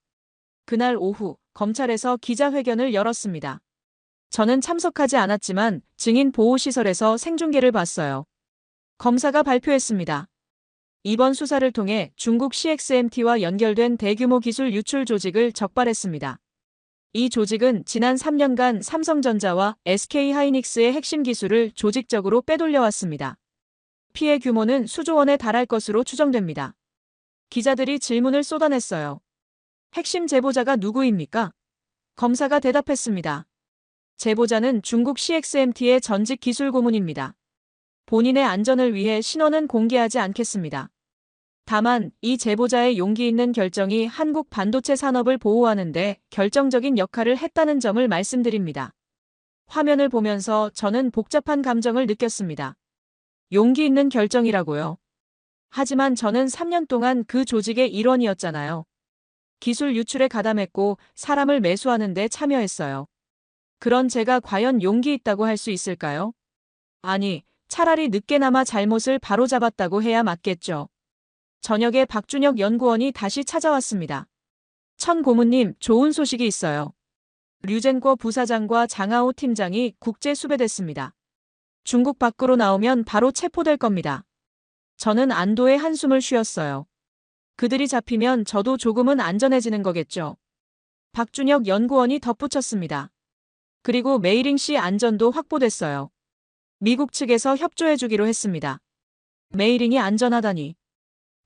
그날 오후 검찰에서 기자회견을 열었습니다. 저는 참석하지 않았지만 증인 보호시설에서 생중계를 봤어요. 검사가 발표했습니다. 이번 수사를 통해 중국 CXMT와 연결된 대규모 기술 유출 조직을 적발했습니다. 이 조직은 지난 3년간 삼성전자와 SK하이닉스의 핵심 기술을 조직적으로 빼돌려왔습니다. 피해 규모는 수조 원에 달할 것으로 추정됩니다. 기자들이 질문을 쏟아냈어요. 핵심 제보자가 누구입니까? 검사가 대답했습니다. 제보자는 중국 CXMT의 전직 기술 고문입니다. 본인의 안전을 위해 신원은 공개하지 않겠습니다. 다만 이 제보자의 용기 있는 결정이 한국 반도체 산업을 보호하는 데 결정적인 역할을 했다는 점을 말씀드립니다. 화면을 보면서 저는 복잡한 감정을 느꼈습니다. 용기 있는 결정이라고요. 하지만 저는 3년 동안 그 조직의 일원이었잖아요. 기술 유출에 가담했고 사람을 매수하는 데 참여했어요. 그런 제가 과연 용기 있다고 할 수 있을까요? 아니, 차라리 늦게나마 잘못을 바로잡았다고 해야 맞겠죠. 저녁에 박준혁 연구원이 다시 찾아왔습니다. 천 고문님, 좋은 소식이 있어요. 류젠궈 부사장과 장하오 팀장이 국제 수배됐습니다. 중국 밖으로 나오면 바로 체포될 겁니다. 저는 안도의 한숨을 쉬었어요. 그들이 잡히면 저도 조금은 안전해지는 거겠죠. 박준혁 연구원이 덧붙였습니다. 그리고 메이링 씨 안전도 확보됐어요. 미국 측에서 협조해주기로 했습니다. 메이링이 안전하다니.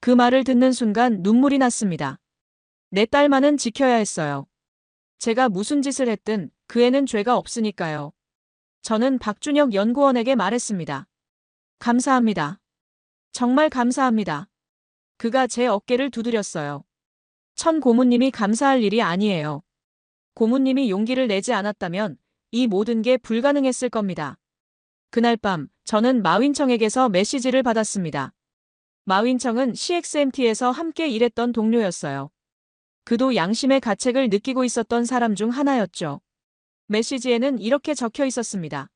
그 말을 듣는 순간 눈물이 났습니다. 내 딸만은 지켜야 했어요. 제가 무슨 짓을 했든 그 애는 죄가 없으니까요. 저는 박준혁 연구원에게 말했습니다. 감사합니다. 정말 감사합니다. 그가 제 어깨를 두드렸어요. 천 고문님이 감사할 일이 아니에요. 고문님이 용기를 내지 않았다면 이 모든 게 불가능했을 겁니다. 그날 밤 저는 마윈청에게서 메시지를 받았습니다. 마윈청은 CXMT에서 함께 일했던 동료였어요. 그도 양심의 가책을 느끼고 있었던 사람 중 하나였죠. 메시지에는 이렇게 적혀 있었습니다.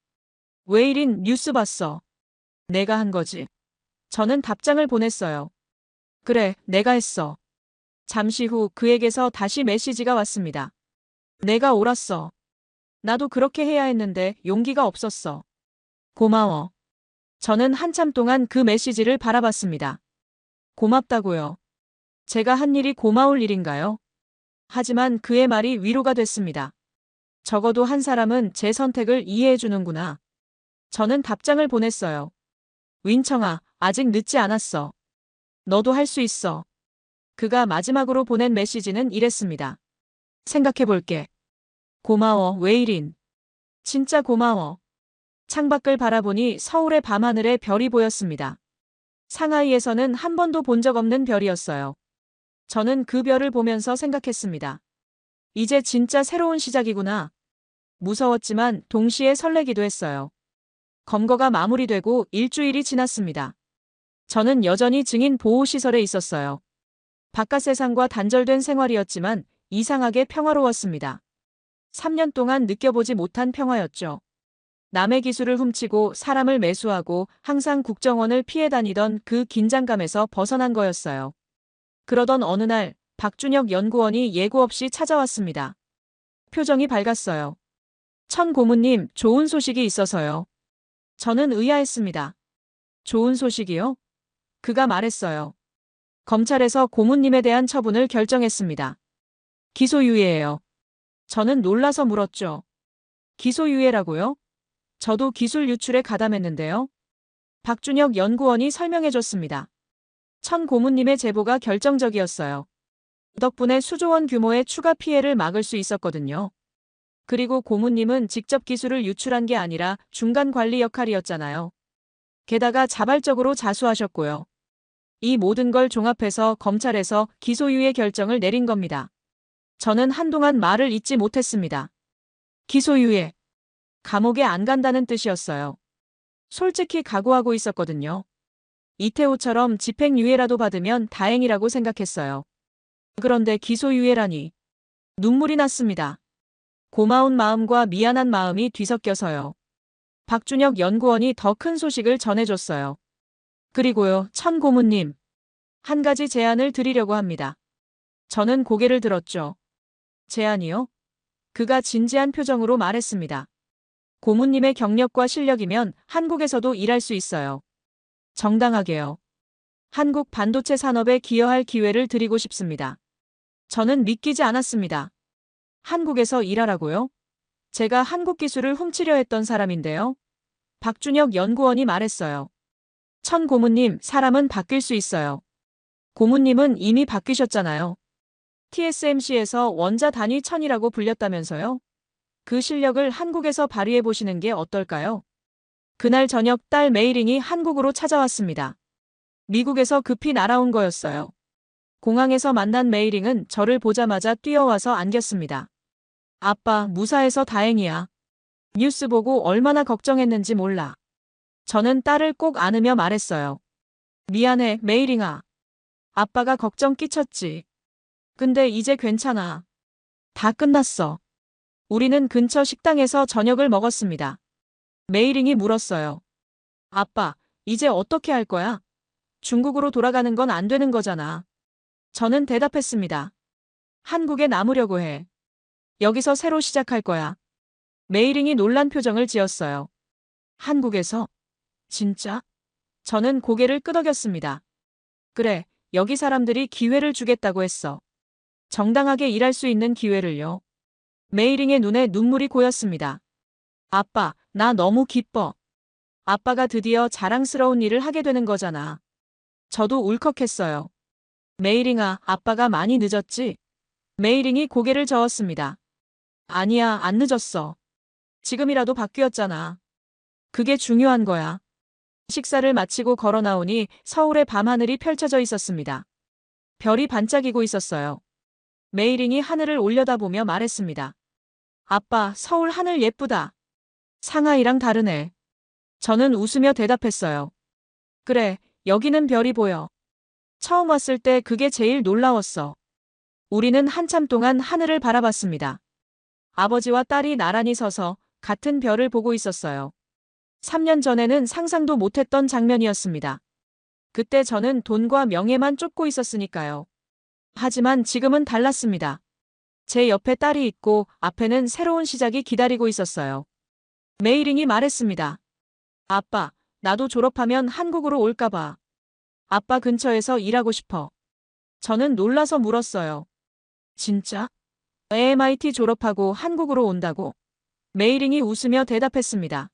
웨이린 뉴스 봤어. 내가 한 거지. 저는 답장을 보냈어요. 그래, 내가 했어. 잠시 후 그에게서 다시 메시지가 왔습니다. 내가 옳았어. 나도 그렇게 해야 했는데 용기가 없었어. 고마워. 저는 한참 동안 그 메시지를 바라봤습니다. 고맙다고요. 제가 한 일이 고마울 일인가요? 하지만 그의 말이 위로가 됐습니다. 적어도 한 사람은 제 선택을 이해해 주는구나. 저는 답장을 보냈어요. 윈청아, 아직 늦지 않았어. 너도 할 수 있어. 그가 마지막으로 보낸 메시지는 이랬습니다. 생각해 볼게. 고마워, 웨이린. 진짜 고마워. 창밖을 바라보니 서울의 밤하늘에 별이 보였습니다. 상하이에서는 한 번도 본 적 없는 별이었어요. 저는 그 별을 보면서 생각했습니다. 이제 진짜 새로운 시작이구나. 무서웠지만 동시에 설레기도 했어요. 검거가 마무리되고 일주일이 지났습니다. 저는 여전히 증인 보호시설에 있었어요. 바깥 세상과 단절된 생활이었지만 이상하게 평화로웠습니다. 3년 동안 느껴보지 못한 평화였죠. 남의 기술을 훔치고 사람을 매수하고 항상 국정원을 피해 다니던 그 긴장감에서 벗어난 거였어요. 그러던 어느 날 박준혁 연구원이 예고 없이 찾아왔습니다. 표정이 밝았어요. 천 고문님, 좋은 소식이 있어서요. 저는 의아했습니다. 좋은 소식이요? 그가 말했어요. 검찰에서 고문님에 대한 처분을 결정했습니다. 기소유예예요. 저는 놀라서 물었죠. 기소유예라고요? 저도 기술 유출에 가담했는데요. 박준혁 연구원이 설명해줬습니다. 천 고문님의 제보가 결정적이었어요. 덕분에 수조원 규모의 추가 피해를 막을 수 있었거든요. 그리고 고문님은 직접 기술을 유출한 게 아니라 중간 관리 역할이었잖아요. 게다가 자발적으로 자수하셨고요. 이 모든 걸 종합해서 검찰에서 기소유예 결정을 내린 겁니다. 저는 한동안 말을 잇지 못했습니다. 기소유예. 감옥에 안 간다는 뜻이었어요. 솔직히 각오하고 있었거든요. 이태호처럼 집행유예라도 받으면 다행이라고 생각했어요. 그런데 기소유예라니. 눈물이 났습니다. 고마운 마음과 미안한 마음이 뒤섞여서요. 박준혁 연구원이 더 큰 소식을 전해줬어요. 그리고요, 천 고문님. 한 가지 제안을 드리려고 합니다. 저는 고개를 들었죠. 제안이요? 그가 진지한 표정으로 말했습니다. 고문님의 경력과 실력이면 한국에서도 일할 수 있어요. 정당하게요. 한국 반도체 산업에 기여할 기회를 드리고 싶습니다. 저는 믿기지 않았습니다. 한국에서 일하라고요? 제가 한국 기술을 훔치려 했던 사람인데요. 박준혁 연구원이 말했어요. 천 고문님, 사람은 바뀔 수 있어요. 고문님은 이미 바뀌셨잖아요. TSMC에서 원자 단위 천이라고 불렸다면서요? 그 실력을 한국에서 발휘해 보시는 게 어떨까요? 그날 저녁 딸 메이링이 한국으로 찾아왔습니다. 미국에서 급히 날아온 거였어요. 공항에서 만난 메이링은 저를 보자마자 뛰어와서 안겼습니다. 아빠, 무사해서 다행이야. 뉴스 보고 얼마나 걱정했는지 몰라. 저는 딸을 꼭 안으며 말했어요. 미안해, 메이링아. 아빠가 걱정 끼쳤지. 근데 이제 괜찮아. 다 끝났어. 우리는 근처 식당에서 저녁을 먹었습니다. 메이링이 물었어요. 아빠, 이제 어떻게 할 거야? 중국으로 돌아가는 건 안 되는 거잖아. 저는 대답했습니다. 한국에 남으려고 해. 여기서 새로 시작할 거야. 메이링이 놀란 표정을 지었어요. 한국에서? 진짜? 저는 고개를 끄덕였습니다. 그래, 여기 사람들이 기회를 주겠다고 했어. 정당하게 일할 수 있는 기회를요. 메이링의 눈에 눈물이 고였습니다. 아빠, 나 너무 기뻐. 아빠가 드디어 자랑스러운 일을 하게 되는 거잖아. 저도 울컥했어요. 메이링아, 아빠가 많이 늦었지? 메이링이 고개를 저었습니다. 아니야, 안 늦었어. 지금이라도 바뀌었잖아. 그게 중요한 거야. 식사를 마치고 걸어 나오니 서울의 밤하늘이 펼쳐져 있었습니다. 별이 반짝이고 있었어요. 메이링이 하늘을 올려다보며 말했습니다. 아빠, 서울 하늘 예쁘다. 상하이랑 다르네. 저는 웃으며 대답했어요. 그래, 여기는 별이 보여. 처음 왔을 때 그게 제일 놀라웠어. 우리는 한참 동안 하늘을 바라봤습니다. 아버지와 딸이 나란히 서서 같은 별을 보고 있었어요. 3년 전에는 상상도 못했던 장면이었습니다. 그때 저는 돈과 명예만 쫓고 있었으니까요. 하지만 지금은 달랐습니다. 제 옆에 딸이 있고 앞에는 새로운 시작이 기다리고 있었어요. 메이링이 말했습니다. 아빠, 나도 졸업하면 한국으로 올까봐. 아빠 근처에서 일하고 싶어. 저는 놀라서 물었어요. 진짜? MIT 졸업하고 한국으로 온다고? 메이링이 웃으며 대답했습니다.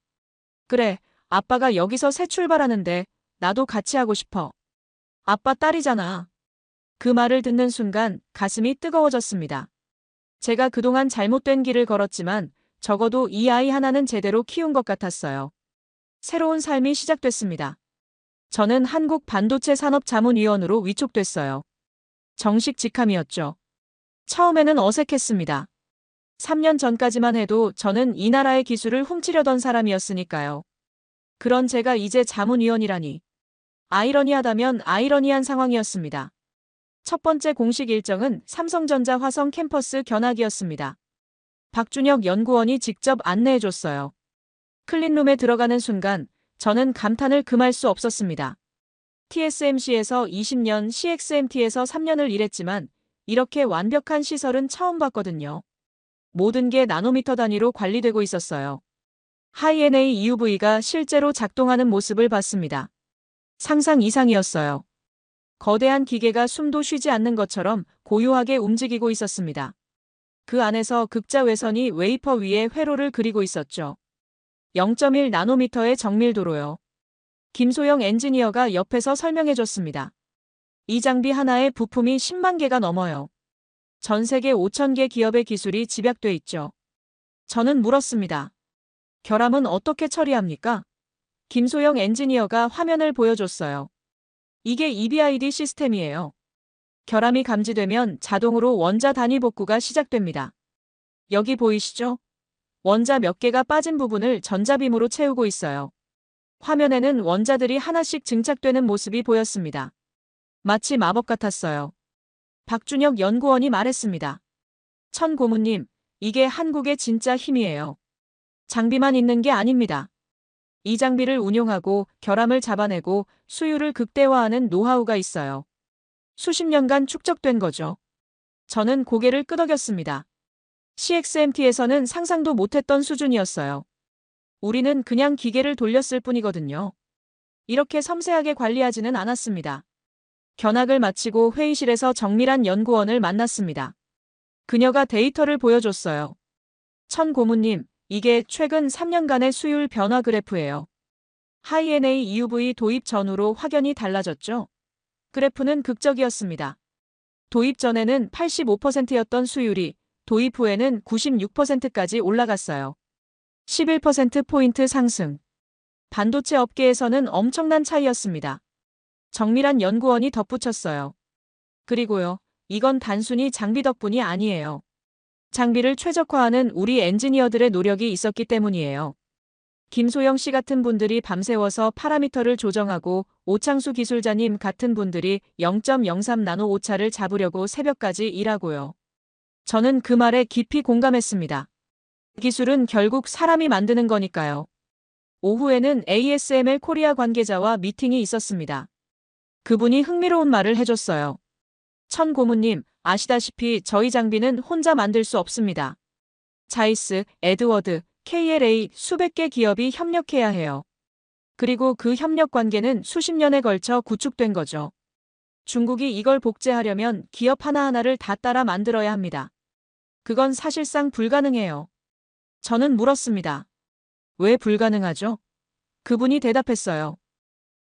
그래, 아빠가 여기서 새 출발하는데 나도 같이 하고 싶어. 아빠 딸이잖아. 그 말을 듣는 순간 가슴이 뜨거워졌습니다. 제가 그동안 잘못된 길을 걸었지만 적어도 이 아이 하나는 제대로 키운 것 같았어요. 새로운 삶이 시작됐습니다. 저는 한국 반도체 산업자문위원으로 위촉됐어요. 정식 직함이었죠. 처음에는 어색했습니다. 3년 전까지만 해도 저는 이 나라의 기술을 훔치려던 사람이었으니까요. 그런 제가 이제 자문위원이라니. 아이러니하다면 아이러니한 상황이었습니다. 첫 번째 공식 일정은 삼성전자 화성 캠퍼스 견학이었습니다. 박준혁 연구원이 직접 안내해줬어요. 클린룸에 들어가는 순간 저는 감탄을 금할 수 없었습니다. TSMC에서 20년, CXMT에서 3년을 일했지만 이렇게 완벽한 시설은 처음 봤거든요. 모든 게 나노미터 단위로 관리되고 있었어요. 하이-NA EUV가 실제로 작동하는 모습을 봤습니다. 상상 이상이었어요. 거대한 기계가 숨도 쉬지 않는 것처럼 고요하게 움직이고 있었습니다. 그 안에서 극자 외선이 웨이퍼 위에 회로를 그리고 있었죠. 0.1 나노미터의 정밀도로요. 김소영 엔지니어가 옆에서 설명해줬습니다. 이 장비 하나에 부품이 10만 개가 넘어요. 전 세계 5천 개 기업의 기술이 집약돼 있죠. 저는 물었습니다. 결함은 어떻게 처리합니까? 김소영 엔지니어가 화면을 보여줬어요. 이게 EBID 시스템이에요. 결함이 감지되면 자동으로 원자 단위 복구가 시작됩니다. 여기 보이시죠? 원자 몇 개가 빠진 부분을 전자빔으로 채우고 있어요. 화면에는 원자들이 하나씩 증착되는 모습이 보였습니다. 마치 마법 같았어요. 박준혁 연구원이 말했습니다. 천 고문님, 이게 한국의 진짜 힘이에요. 장비만 있는 게 아닙니다. 이 장비를 운용하고 결함을 잡아내고 수율을 극대화하는 노하우가 있어요. 수십 년간 축적된 거죠. 저는 고개를 끄덕였습니다. CXMT에서는 상상도 못했던 수준이었어요. 우리는 그냥 기계를 돌렸을 뿐이거든요. 이렇게 섬세하게 관리하지는 않았습니다. 견학을 마치고 회의실에서 정밀한 연구원을 만났습니다. 그녀가 데이터를 보여줬어요. 천 고문님, 이게 최근 3년간의 수율 변화 그래프예요. 하이-NA EUV 도입 전후로 확연히 달라졌죠? 그래프는 극적이었습니다. 도입 전에는 85%였던 수율이 도입 후에는 96%까지 올라갔어요. 11%포인트 상승. 반도체 업계에서는 엄청난 차이였습니다. 정밀한 연구원이 덧붙였어요. 그리고요, 이건 단순히 장비 덕분이 아니에요. 장비를 최적화하는 우리 엔지니어들의 노력이 있었기 때문이에요. 김소영 씨 같은 분들이 밤새워서 파라미터를 조정하고 오창수 기술자님 같은 분들이 0.03 나노 오차를 잡으려고 새벽까지 일하고요. 저는 그 말에 깊이 공감했습니다. 기술은 결국 사람이 만드는 거니까요. 오후에는 ASML 코리아 관계자와 미팅이 있었습니다. 그분이 흥미로운 말을 해줬어요. 천 고문님, 아시다시피 저희 장비는 혼자 만들 수 없습니다. 자이스, 에드워드, KLA 수백 개 기업이 협력해야 해요. 그리고 그 협력 관계는 수십 년에 걸쳐 구축된 거죠. 중국이 이걸 복제하려면 기업 하나하나를 다 따라 만들어야 합니다. 그건 사실상 불가능해요. 저는 물었습니다. 왜 불가능하죠? 그분이 대답했어요.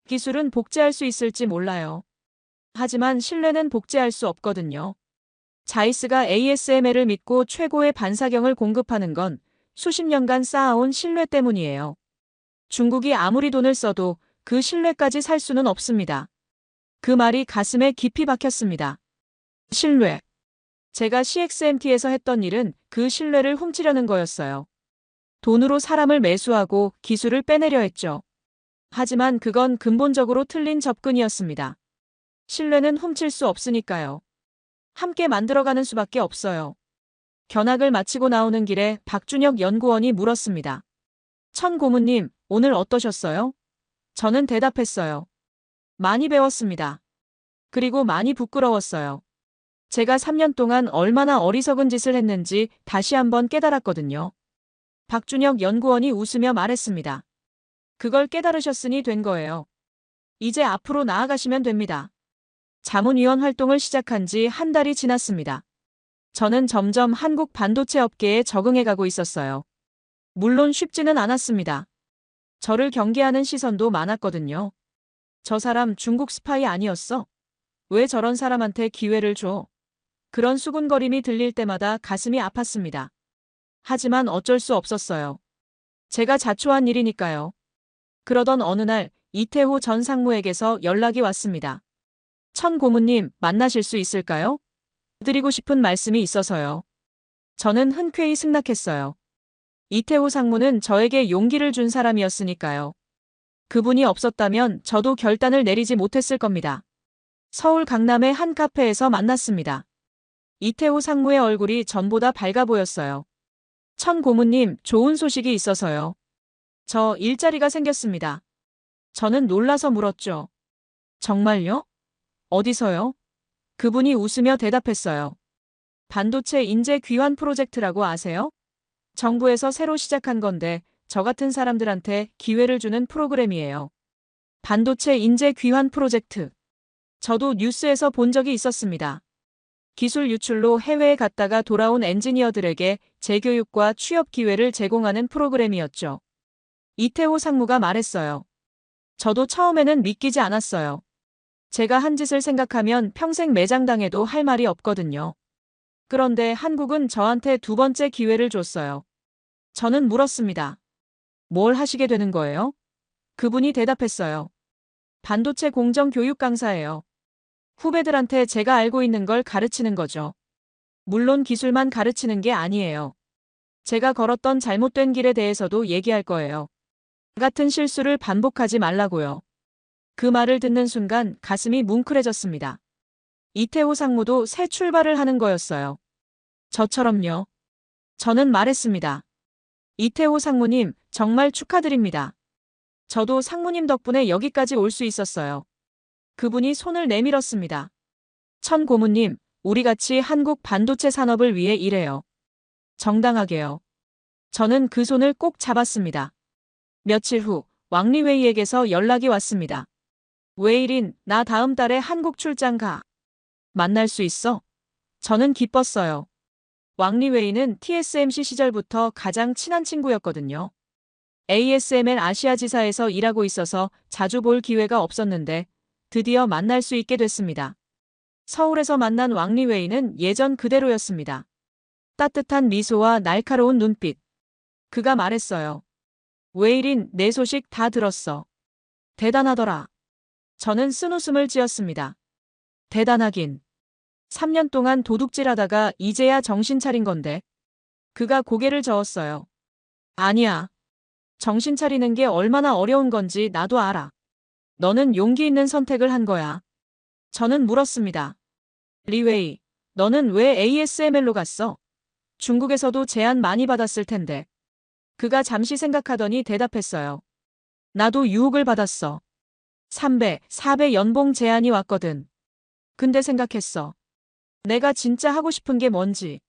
기술은 복제할 수 있을지 몰라요. 하지만 신뢰는 복제할 수 없거든요. 자이스가 ASML을 믿고 최고의 반사경을 공급하는 건 수십 년간 쌓아온 신뢰 때문이에요. 중국이 아무리 돈을 써도 그 신뢰까지 살 수는 없습니다. 그 말이 가슴에 깊이 박혔습니다. 신뢰. 제가 CXMT에서 했던 일은 그 신뢰를 훔치려는 거였어요. 돈으로 사람을 매수하고 기술을 빼내려 했죠. 하지만 그건 근본적으로 틀린 접근이었습니다. 신뢰는 훔칠 수 없으니까요. 함께 만들어가는 수밖에 없어요. 견학을 마치고 나오는 길에 박준혁 연구원이 물었습니다. 천 고문님, 오늘 어떠셨어요? 저는 대답했어요. 많이 배웠습니다. 그리고 많이 부끄러웠어요. 제가 3년 동안 얼마나 어리석은 짓을 했는지 다시 한번 깨달았거든요. 박준혁 연구원이 웃으며 말했습니다. 그걸 깨달으셨으니 된 거예요. 이제 앞으로 나아가시면 됩니다. 자문위원 활동을 시작한 지 한 달이 지났습니다. 저는 점점 한국 반도체 업계에 적응해가고 있었어요. 물론 쉽지는 않았습니다. 저를 경계하는 시선도 많았거든요. 저 사람 중국 스파이 아니었어? 왜 저런 사람한테 기회를 줘? 그런 수군거림이 들릴 때마다 가슴이 아팠습니다. 하지만 어쩔 수 없었어요. 제가 자초한 일이니까요. 그러던 어느 날 이태호 전 상무에게서 연락이 왔습니다. 천 고문님, 만나실 수 있을까요? 드리고 싶은 말씀이 있어서요. 저는 흔쾌히 승낙했어요. 이태호 상무는 저에게 용기를 준 사람이었으니까요. 그분이 없었다면 저도 결단을 내리지 못했을 겁니다. 서울 강남의 한 카페에서 만났습니다. 이태호 상무의 얼굴이 전보다 밝아 보였어요. 천 고문님, 좋은 소식이 있어서요. 저 일자리가 생겼습니다. 저는 놀라서 물었죠. 정말요? 어디서요? 그분이 웃으며 대답했어요. 반도체 인재 귀환 프로젝트라고 아세요? 정부에서 새로 시작한 건데 저 같은 사람들한테 기회를 주는 프로그램이에요. 반도체 인재 귀환 프로젝트. 저도 뉴스에서 본 적이 있었습니다. 기술 유출로 해외에 갔다가 돌아온 엔지니어들에게 재교육과 취업 기회를 제공하는 프로그램이었죠. 이태호 상무가 말했어요. 저도 처음에는 믿기지 않았어요. 제가 한 짓을 생각하면 평생 매장당해도 할 말이 없거든요. 그런데 한국은 저한테 두 번째 기회를 줬어요. 저는 물었습니다. 뭘 하시게 되는 거예요? 그분이 대답했어요. 반도체 공정 교육 강사예요. 후배들한테 제가 알고 있는 걸 가르치는 거죠. 물론 기술만 가르치는 게 아니에요. 제가 걸었던 잘못된 길에 대해서도 얘기할 거예요. 같은 실수를 반복하지 말라고요. 그 말을 듣는 순간 가슴이 뭉클해졌습니다. 이태호 상무도 새 출발을 하는 거였어요. 저처럼요. 저는 말했습니다. 이태호 상무님, 정말 축하드립니다. 저도 상무님 덕분에 여기까지 올 수 있었어요. 그분이 손을 내밀었습니다. 천 고문님, 우리 같이 한국 반도체 산업을 위해 일해요. 정당하게요. 저는 그 손을 꼭 잡았습니다. 며칠 후 왕리웨이에게서 연락이 왔습니다. 웨이린, 나 다음 달에 한국 출장 가. 만날 수 있어? 저는 기뻤어요. 왕리웨이는 TSMC 시절부터 가장 친한 친구였거든요. ASML 아시아 지사에서 일하고 있어서 자주 볼 기회가 없었는데 드디어 만날 수 있게 됐습니다. 서울에서 만난 왕리웨이는 예전 그대로였습니다. 따뜻한 미소와 날카로운 눈빛. 그가 말했어요. 웨이린, 내 소식 다 들었어. 대단하더라. 저는 쓴웃음을 지었습니다. 대단하긴. 3년 동안 도둑질하다가 이제야 정신 차린 건데. 그가 고개를 저었어요. 아니야. 정신 차리는 게 얼마나 어려운 건지 나도 알아. 너는 용기 있는 선택을 한 거야. 저는 물었습니다. 리웨이, 너는 왜 ASML로 갔어? 중국에서도 제안 많이 받았을 텐데. 그가 잠시 생각하더니 대답했어요. 나도 유혹을 받았어. 3배, 4배 연봉 제안이 왔거든. 근데 생각했어. 내가 진짜 하고 싶은 게 뭔지.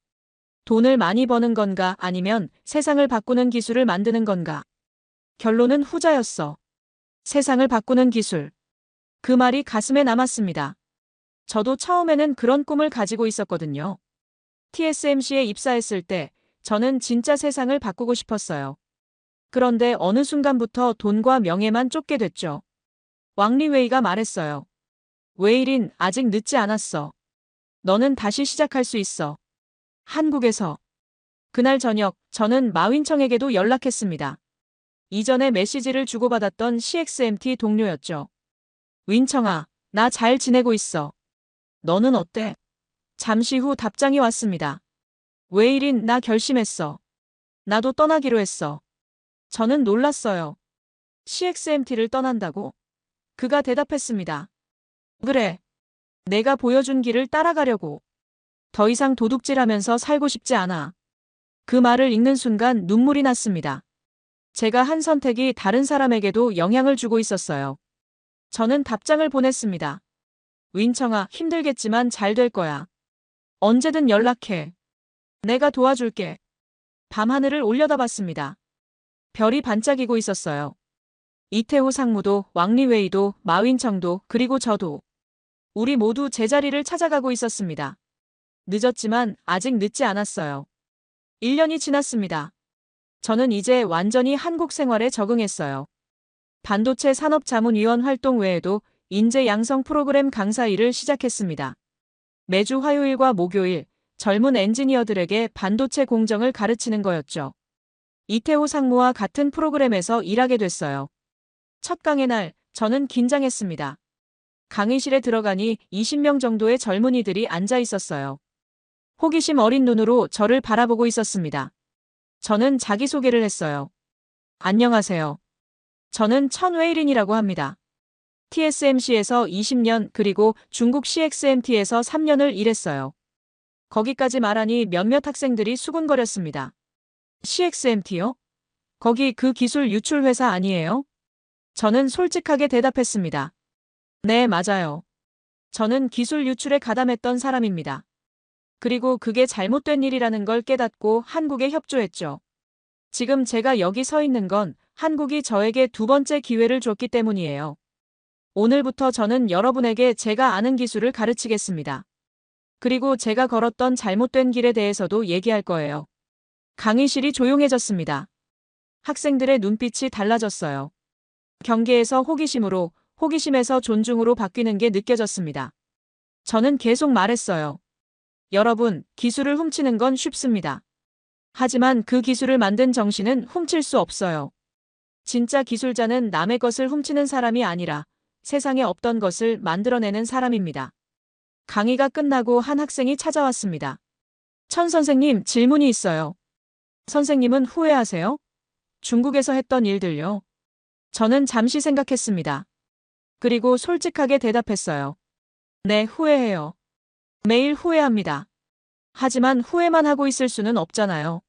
돈을 많이 버는 건가 아니면 세상을 바꾸는 기술을 만드는 건가. 결론은 후자였어. 세상을 바꾸는 기술. 그 말이 가슴에 남았습니다. 저도 처음에는 그런 꿈을 가지고 있었거든요. TSMC에 입사했을 때 저는 진짜 세상을 바꾸고 싶었어요. 그런데 어느 순간부터 돈과 명예만 쫓게 됐죠. 왕리웨이가 말했어요. 웨이린, 아직 늦지 않았어. 너는 다시 시작할 수 있어. 한국에서. 그날 저녁 저는 마윈청에게도 연락했습니다. 이전에 메시지를 주고받았던 CXMT 동료였죠. 윈청아, 나 잘 지내고 있어. 너는 어때? 잠시 후 답장이 왔습니다. 웨일인, 나 결심했어. 나도 떠나기로 했어. 저는 놀랐어요. CXMT를 떠난다고? 그가 대답했습니다. 그래. 내가 보여준 길을 따라가려고. 더 이상 도둑질하면서 살고 싶지 않아. 그 말을 읽는 순간 눈물이 났습니다. 제가 한 선택이 다른 사람에게도 영향을 주고 있었어요. 저는 답장을 보냈습니다. 윈청아, 힘들겠지만 잘 될 거야. 언제든 연락해. 내가 도와줄게. 밤하늘을 올려다봤습니다. 별이 반짝이고 있었어요. 이태호 상무도, 왕리웨이도, 마윈청도, 그리고 저도. 우리 모두 제자리를 찾아가고 있었습니다. 늦었지만 아직 늦지 않았어요. 1년이 지났습니다. 저는 이제 완전히 한국 생활에 적응했어요. 반도체 산업자문위원 활동 외에도 인재 양성 프로그램 강사 일을 시작했습니다. 매주 화요일과 목요일 젊은 엔지니어들에게 반도체 공정을 가르치는 거였죠. 이태호 상무와 같은 프로그램에서 일하게 됐어요. 첫 강의 날 저는 긴장했습니다. 강의실에 들어가니 20명 정도의 젊은이들이 앉아 있었어요. 호기심 어린 눈으로 저를 바라보고 있었습니다. 저는 자기소개를 했어요. 안녕하세요. 저는 천웨이린이라고 합니다. TSMC에서 20년 그리고 중국 CXMT에서 3년을 일했어요. 거기까지 말하니 몇몇 학생들이 수군거렸습니다. CXMT요? 거기 그 기술 유출 회사 아니에요? 저는 솔직하게 대답했습니다. 네, 맞아요. 저는 기술 유출에 가담했던 사람입니다. 그리고 그게 잘못된 일이라는 걸 깨닫고 한국에 협조했죠. 지금 제가 여기 서 있는 건 한국이 저에게 두 번째 기회를 줬기 때문이에요. 오늘부터 저는 여러분에게 제가 아는 기술을 가르치겠습니다. 그리고 제가 걸었던 잘못된 길에 대해서도 얘기할 거예요. 강의실이 조용해졌습니다. 학생들의 눈빛이 달라졌어요. 경계에서 호기심으로, 호기심에서 존중으로 바뀌는 게 느껴졌습니다. 저는 계속 말했어요. 여러분, 기술을 훔치는 건 쉽습니다. 하지만 그 기술을 만든 정신은 훔칠 수 없어요. 진짜 기술자는 남의 것을 훔치는 사람이 아니라 세상에 없던 것을 만들어내는 사람입니다. 강의가 끝나고 한 학생이 찾아왔습니다. 천 선생님, 질문이 있어요. 선생님은 후회하세요? 중국에서 했던 일들요. 저는 잠시 생각했습니다. 그리고 솔직하게 대답했어요. 네, 후회해요. 매일 후회합니다. 하지만 후회만 하고 있을 수는 없잖아요.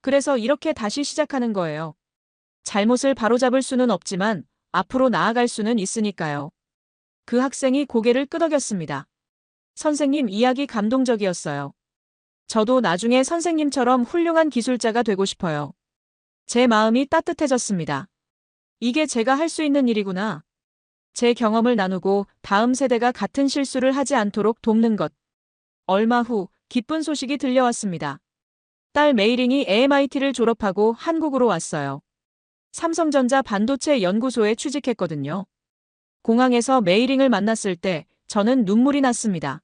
그래서 이렇게 다시 시작하는 거예요. 잘못을 바로잡을 수는 없지만 앞으로 나아갈 수는 있으니까요. 그 학생이 고개를 끄덕였습니다. 선생님 이야기 감동적이었어요. 저도 나중에 선생님처럼 훌륭한 기술자가 되고 싶어요. 제 마음이 따뜻해졌습니다. 이게 제가 할 수 있는 일이구나. 제 경험을 나누고 다음 세대가 같은 실수를 하지 않도록 돕는 것. 얼마 후 기쁜 소식이 들려왔습니다. 딸 메이링이 AMIT를 졸업하고 한국으로 왔어요. 삼성전자 반도체 연구소에 취직했거든요. 공항에서 메이링을 만났을 때 저는 눈물이 났습니다.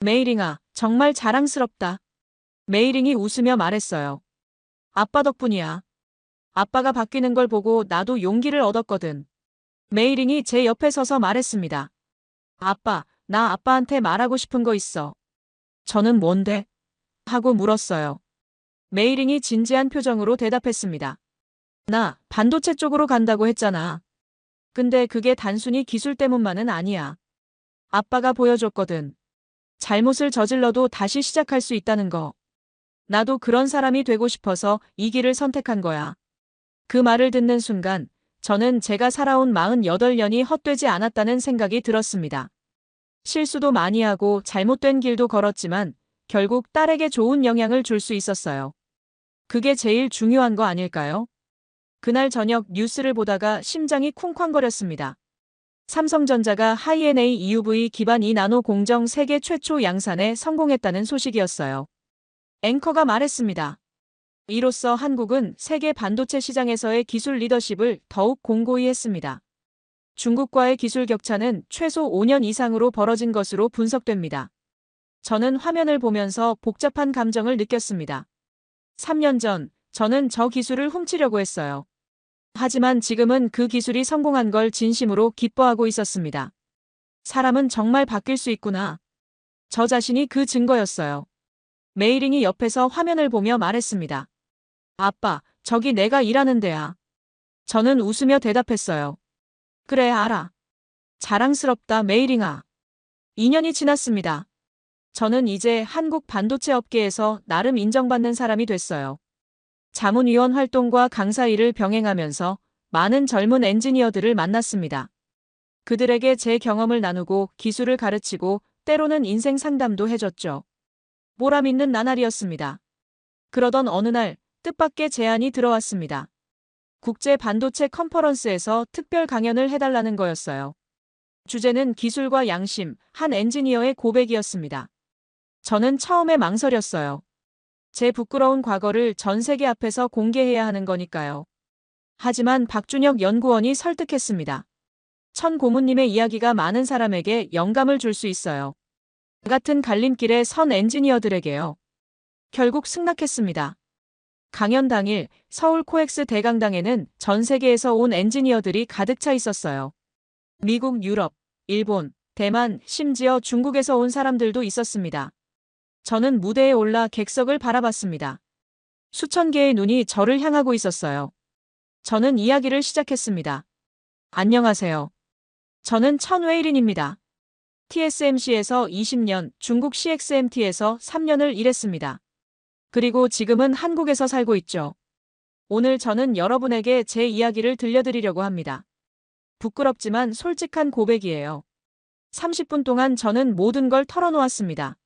메이링아, 정말 자랑스럽다. 메이링이 웃으며 말했어요. 아빠 덕분이야. 아빠가 바뀌는 걸 보고 나도 용기를 얻었거든. 메이링이 제 옆에 서서 말했습니다. 아빠, 나 아빠한테 말하고 싶은 거 있어. 저는 뭔데? 하고 물었어요. 메이링이 진지한 표정으로 대답했습니다. 나 반도체 쪽으로 간다고 했잖아. 근데 그게 단순히 기술 때문만은 아니야. 아빠가 보여줬거든. 잘못을 저질러도 다시 시작할 수 있다는 거. 나도 그런 사람이 되고 싶어서 이 길을 선택한 거야. 그 말을 듣는 순간 저는 제가 살아온 48년이 헛되지 않았다는 생각이 들었습니다. 실수도 많이 하고 잘못된 길도 걸었지만 결국 딸에게 좋은 영향을 줄 수 있었어요. 그게 제일 중요한 거 아닐까요? 그날 저녁 뉴스를 보다가 심장이 쿵쾅거렸습니다. 삼성전자가 하이NA EUV 기반 2나노 공정 세계 최초 양산에 성공했다는 소식이었어요. 앵커가 말했습니다. 이로써 한국은 세계 반도체 시장에서의 기술 리더십을 더욱 공고히 했습니다. 중국과의 기술 격차는 최소 5년 이상으로 벌어진 것으로 분석됩니다. 저는 화면을 보면서 복잡한 감정을 느꼈습니다. 3년 전, 저는 저 기술을 훔치려고 했어요. 하지만 지금은 그 기술이 성공한 걸 진심으로 기뻐하고 있었습니다. 사람은 정말 바뀔 수 있구나. 저 자신이 그 증거였어요. 메이링이 옆에서 화면을 보며 말했습니다. 아빠, 저기 내가 일하는 데야. 저는 웃으며 대답했어요. 그래, 알아. 자랑스럽다, 메이링아. 2년이 지났습니다. 저는 이제 한국 반도체 업계에서 나름 인정받는 사람이 됐어요. 자문위원 활동과 강사 일을 병행하면서 많은 젊은 엔지니어들을 만났습니다. 그들에게 제 경험을 나누고 기술을 가르치고 때로는 인생 상담도 해줬죠. 보람 있는 나날이었습니다. 그러던 어느 날 뜻밖의 제안이 들어왔습니다. 국제 반도체 컨퍼런스에서 특별 강연을 해달라는 거였어요. 주제는 기술과 양심, 한 엔지니어의 고백이었습니다. 저는 처음에 망설였어요. 제 부끄러운 과거를 전 세계 앞에서 공개해야 하는 거니까요. 하지만 박준혁 연구원이 설득했습니다. 천 고문님의 이야기가 많은 사람에게 영감을 줄 수 있어요. 같은 갈림길에 선 엔지니어들에게요. 결국 승낙했습니다. 강연 당일 서울 코엑스 대강당에는 전 세계에서 온 엔지니어들이 가득 차 있었어요. 미국, 유럽, 일본, 대만, 심지어 중국에서 온 사람들도 있었습니다. 저는 무대에 올라 객석을 바라봤습니다. 수천 개의 눈이 저를 향하고 있었어요. 저는 이야기를 시작했습니다. 안녕하세요. 저는 천웨이린입니다. TSMC에서 20년, 중국 CXMT에서 3년을 일했습니다. 그리고 지금은 한국에서 살고 있죠. 오늘 저는 여러분에게 제 이야기를 들려드리려고 합니다. 부끄럽지만 솔직한 고백이에요. 30분 동안 저는 모든 걸 털어놓았습니다.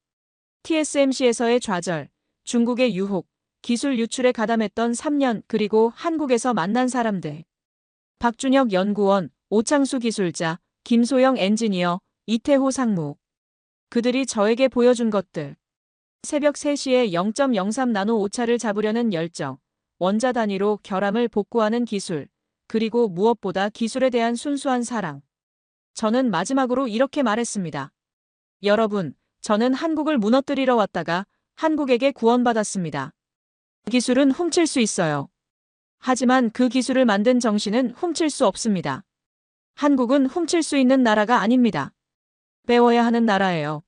TSMC에서의 좌절, 중국의 유혹, 기술 유출에 가담했던 3년, 그리고 한국에서 만난 사람들. 박준혁 연구원, 오창수 기술자, 김소영 엔지니어, 이태호 상무. 그들이 저에게 보여준 것들. 새벽 3시에 0.03 나노 오차를 잡으려는 열정, 원자 단위로 결함을 복구하는 기술, 그리고 무엇보다 기술에 대한 순수한 사랑. 저는 마지막으로 이렇게 말했습니다. 여러분, 저는 한국을 무너뜨리러 왔다가 한국에게 구원받았습니다. 기술은 훔칠 수 있어요. 하지만 그 기술을 만든 정신은 훔칠 수 없습니다. 한국은 훔칠 수 있는 나라가 아닙니다. 배워야 하는 나라예요.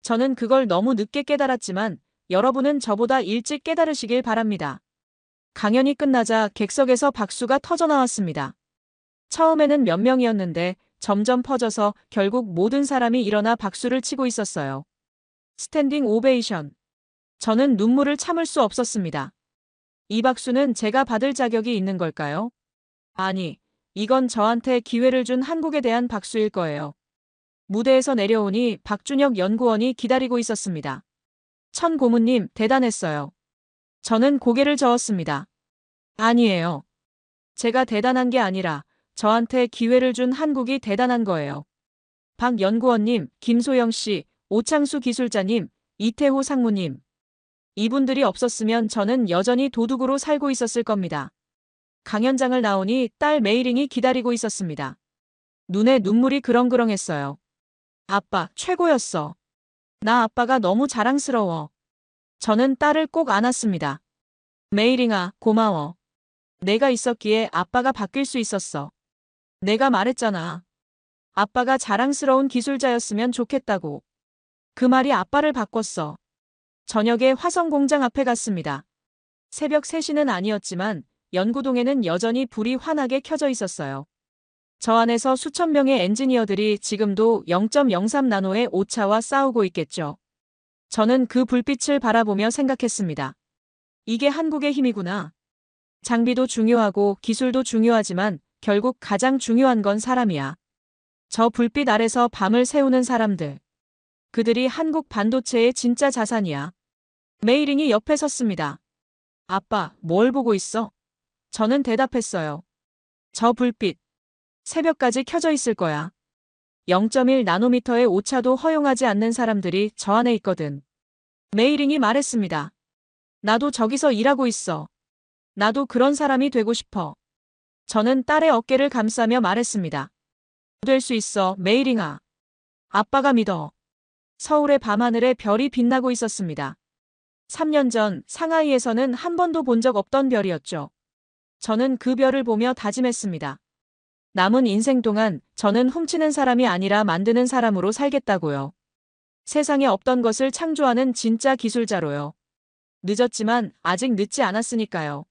저는 그걸 너무 늦게 깨달았지만 여러분은 저보다 일찍 깨달으시길 바랍니다. 강연이 끝나자 객석에서 박수가 터져나왔습니다. 처음에는 몇 명이었는데 점점 퍼져서 결국 모든 사람이 일어나 박수를 치고 있었어요. 스탠딩 오베이션. 저는 눈물을 참을 수 없었습니다. 이 박수는 제가 받을 자격이 있는 걸까요? 아니, 이건 저한테 기회를 준 한국에 대한 박수일 거예요. 무대에서 내려오니 박준혁 연구원이 기다리고 있었습니다. 천 고문님, 대단했어요. 저는 고개를 저었습니다. 아니에요. 제가 대단한 게 아니라 저한테 기회를 준 한국이 대단한 거예요. 박 연구원님, 김소영 씨, 오창수 기술자님, 이태호 상무님. 이분들이 없었으면 저는 여전히 도둑으로 살고 있었을 겁니다. 강연장을 나오니 딸 메이링이 기다리고 있었습니다. 눈에 눈물이 그렁그렁했어요. 아빠, 최고였어. 나 아빠가 너무 자랑스러워. 저는 딸을 꼭 안았습니다. 메이링아, 고마워. 내가 있었기에 아빠가 바뀔 수 있었어. 내가 말했잖아. 아빠가 자랑스러운 기술자였으면 좋겠다고. 그 말이 아빠를 바꿨어. 저녁에 화성 공장 앞에 갔습니다. 새벽 3시는 아니었지만 연구동에는 여전히 불이 환하게 켜져 있었어요. 저 안에서 수천 명의 엔지니어들이 지금도 0.03 나노의 오차와 싸우고 있겠죠. 저는 그 불빛을 바라보며 생각했습니다. 이게 한국의 힘이구나. 장비도 중요하고 기술도 중요하지만 결국 가장 중요한 건 사람이야. 저 불빛 아래서 밤을 새우는 사람들. 그들이 한국 반도체의 진짜 자산이야. 메이링이 옆에 섰습니다. 아빠, 뭘 보고 있어? 저는 대답했어요. 저 불빛. 새벽까지 켜져 있을 거야. 0.1 나노미터의 오차도 허용하지 않는 사람들이 저 안에 있거든. 메이링이 말했습니다. 나도 저기서 일하고 있어. 나도 그런 사람이 되고 싶어. 저는 딸의 어깨를 감싸며 말했습니다. 될 수 있어, 메이링아. 아빠가 믿어. 서울의 밤하늘에 별이 빛나고 있었습니다. 3년 전 상하이에서는 한 번도 본 적 없던 별이었죠. 저는 그 별을 보며 다짐했습니다. 남은 인생 동안 저는 훔치는 사람이 아니라 만드는 사람으로 살겠다고요. 세상에 없던 것을 창조하는 진짜 기술자로요. 늦었지만 아직 늦지 않았으니까요.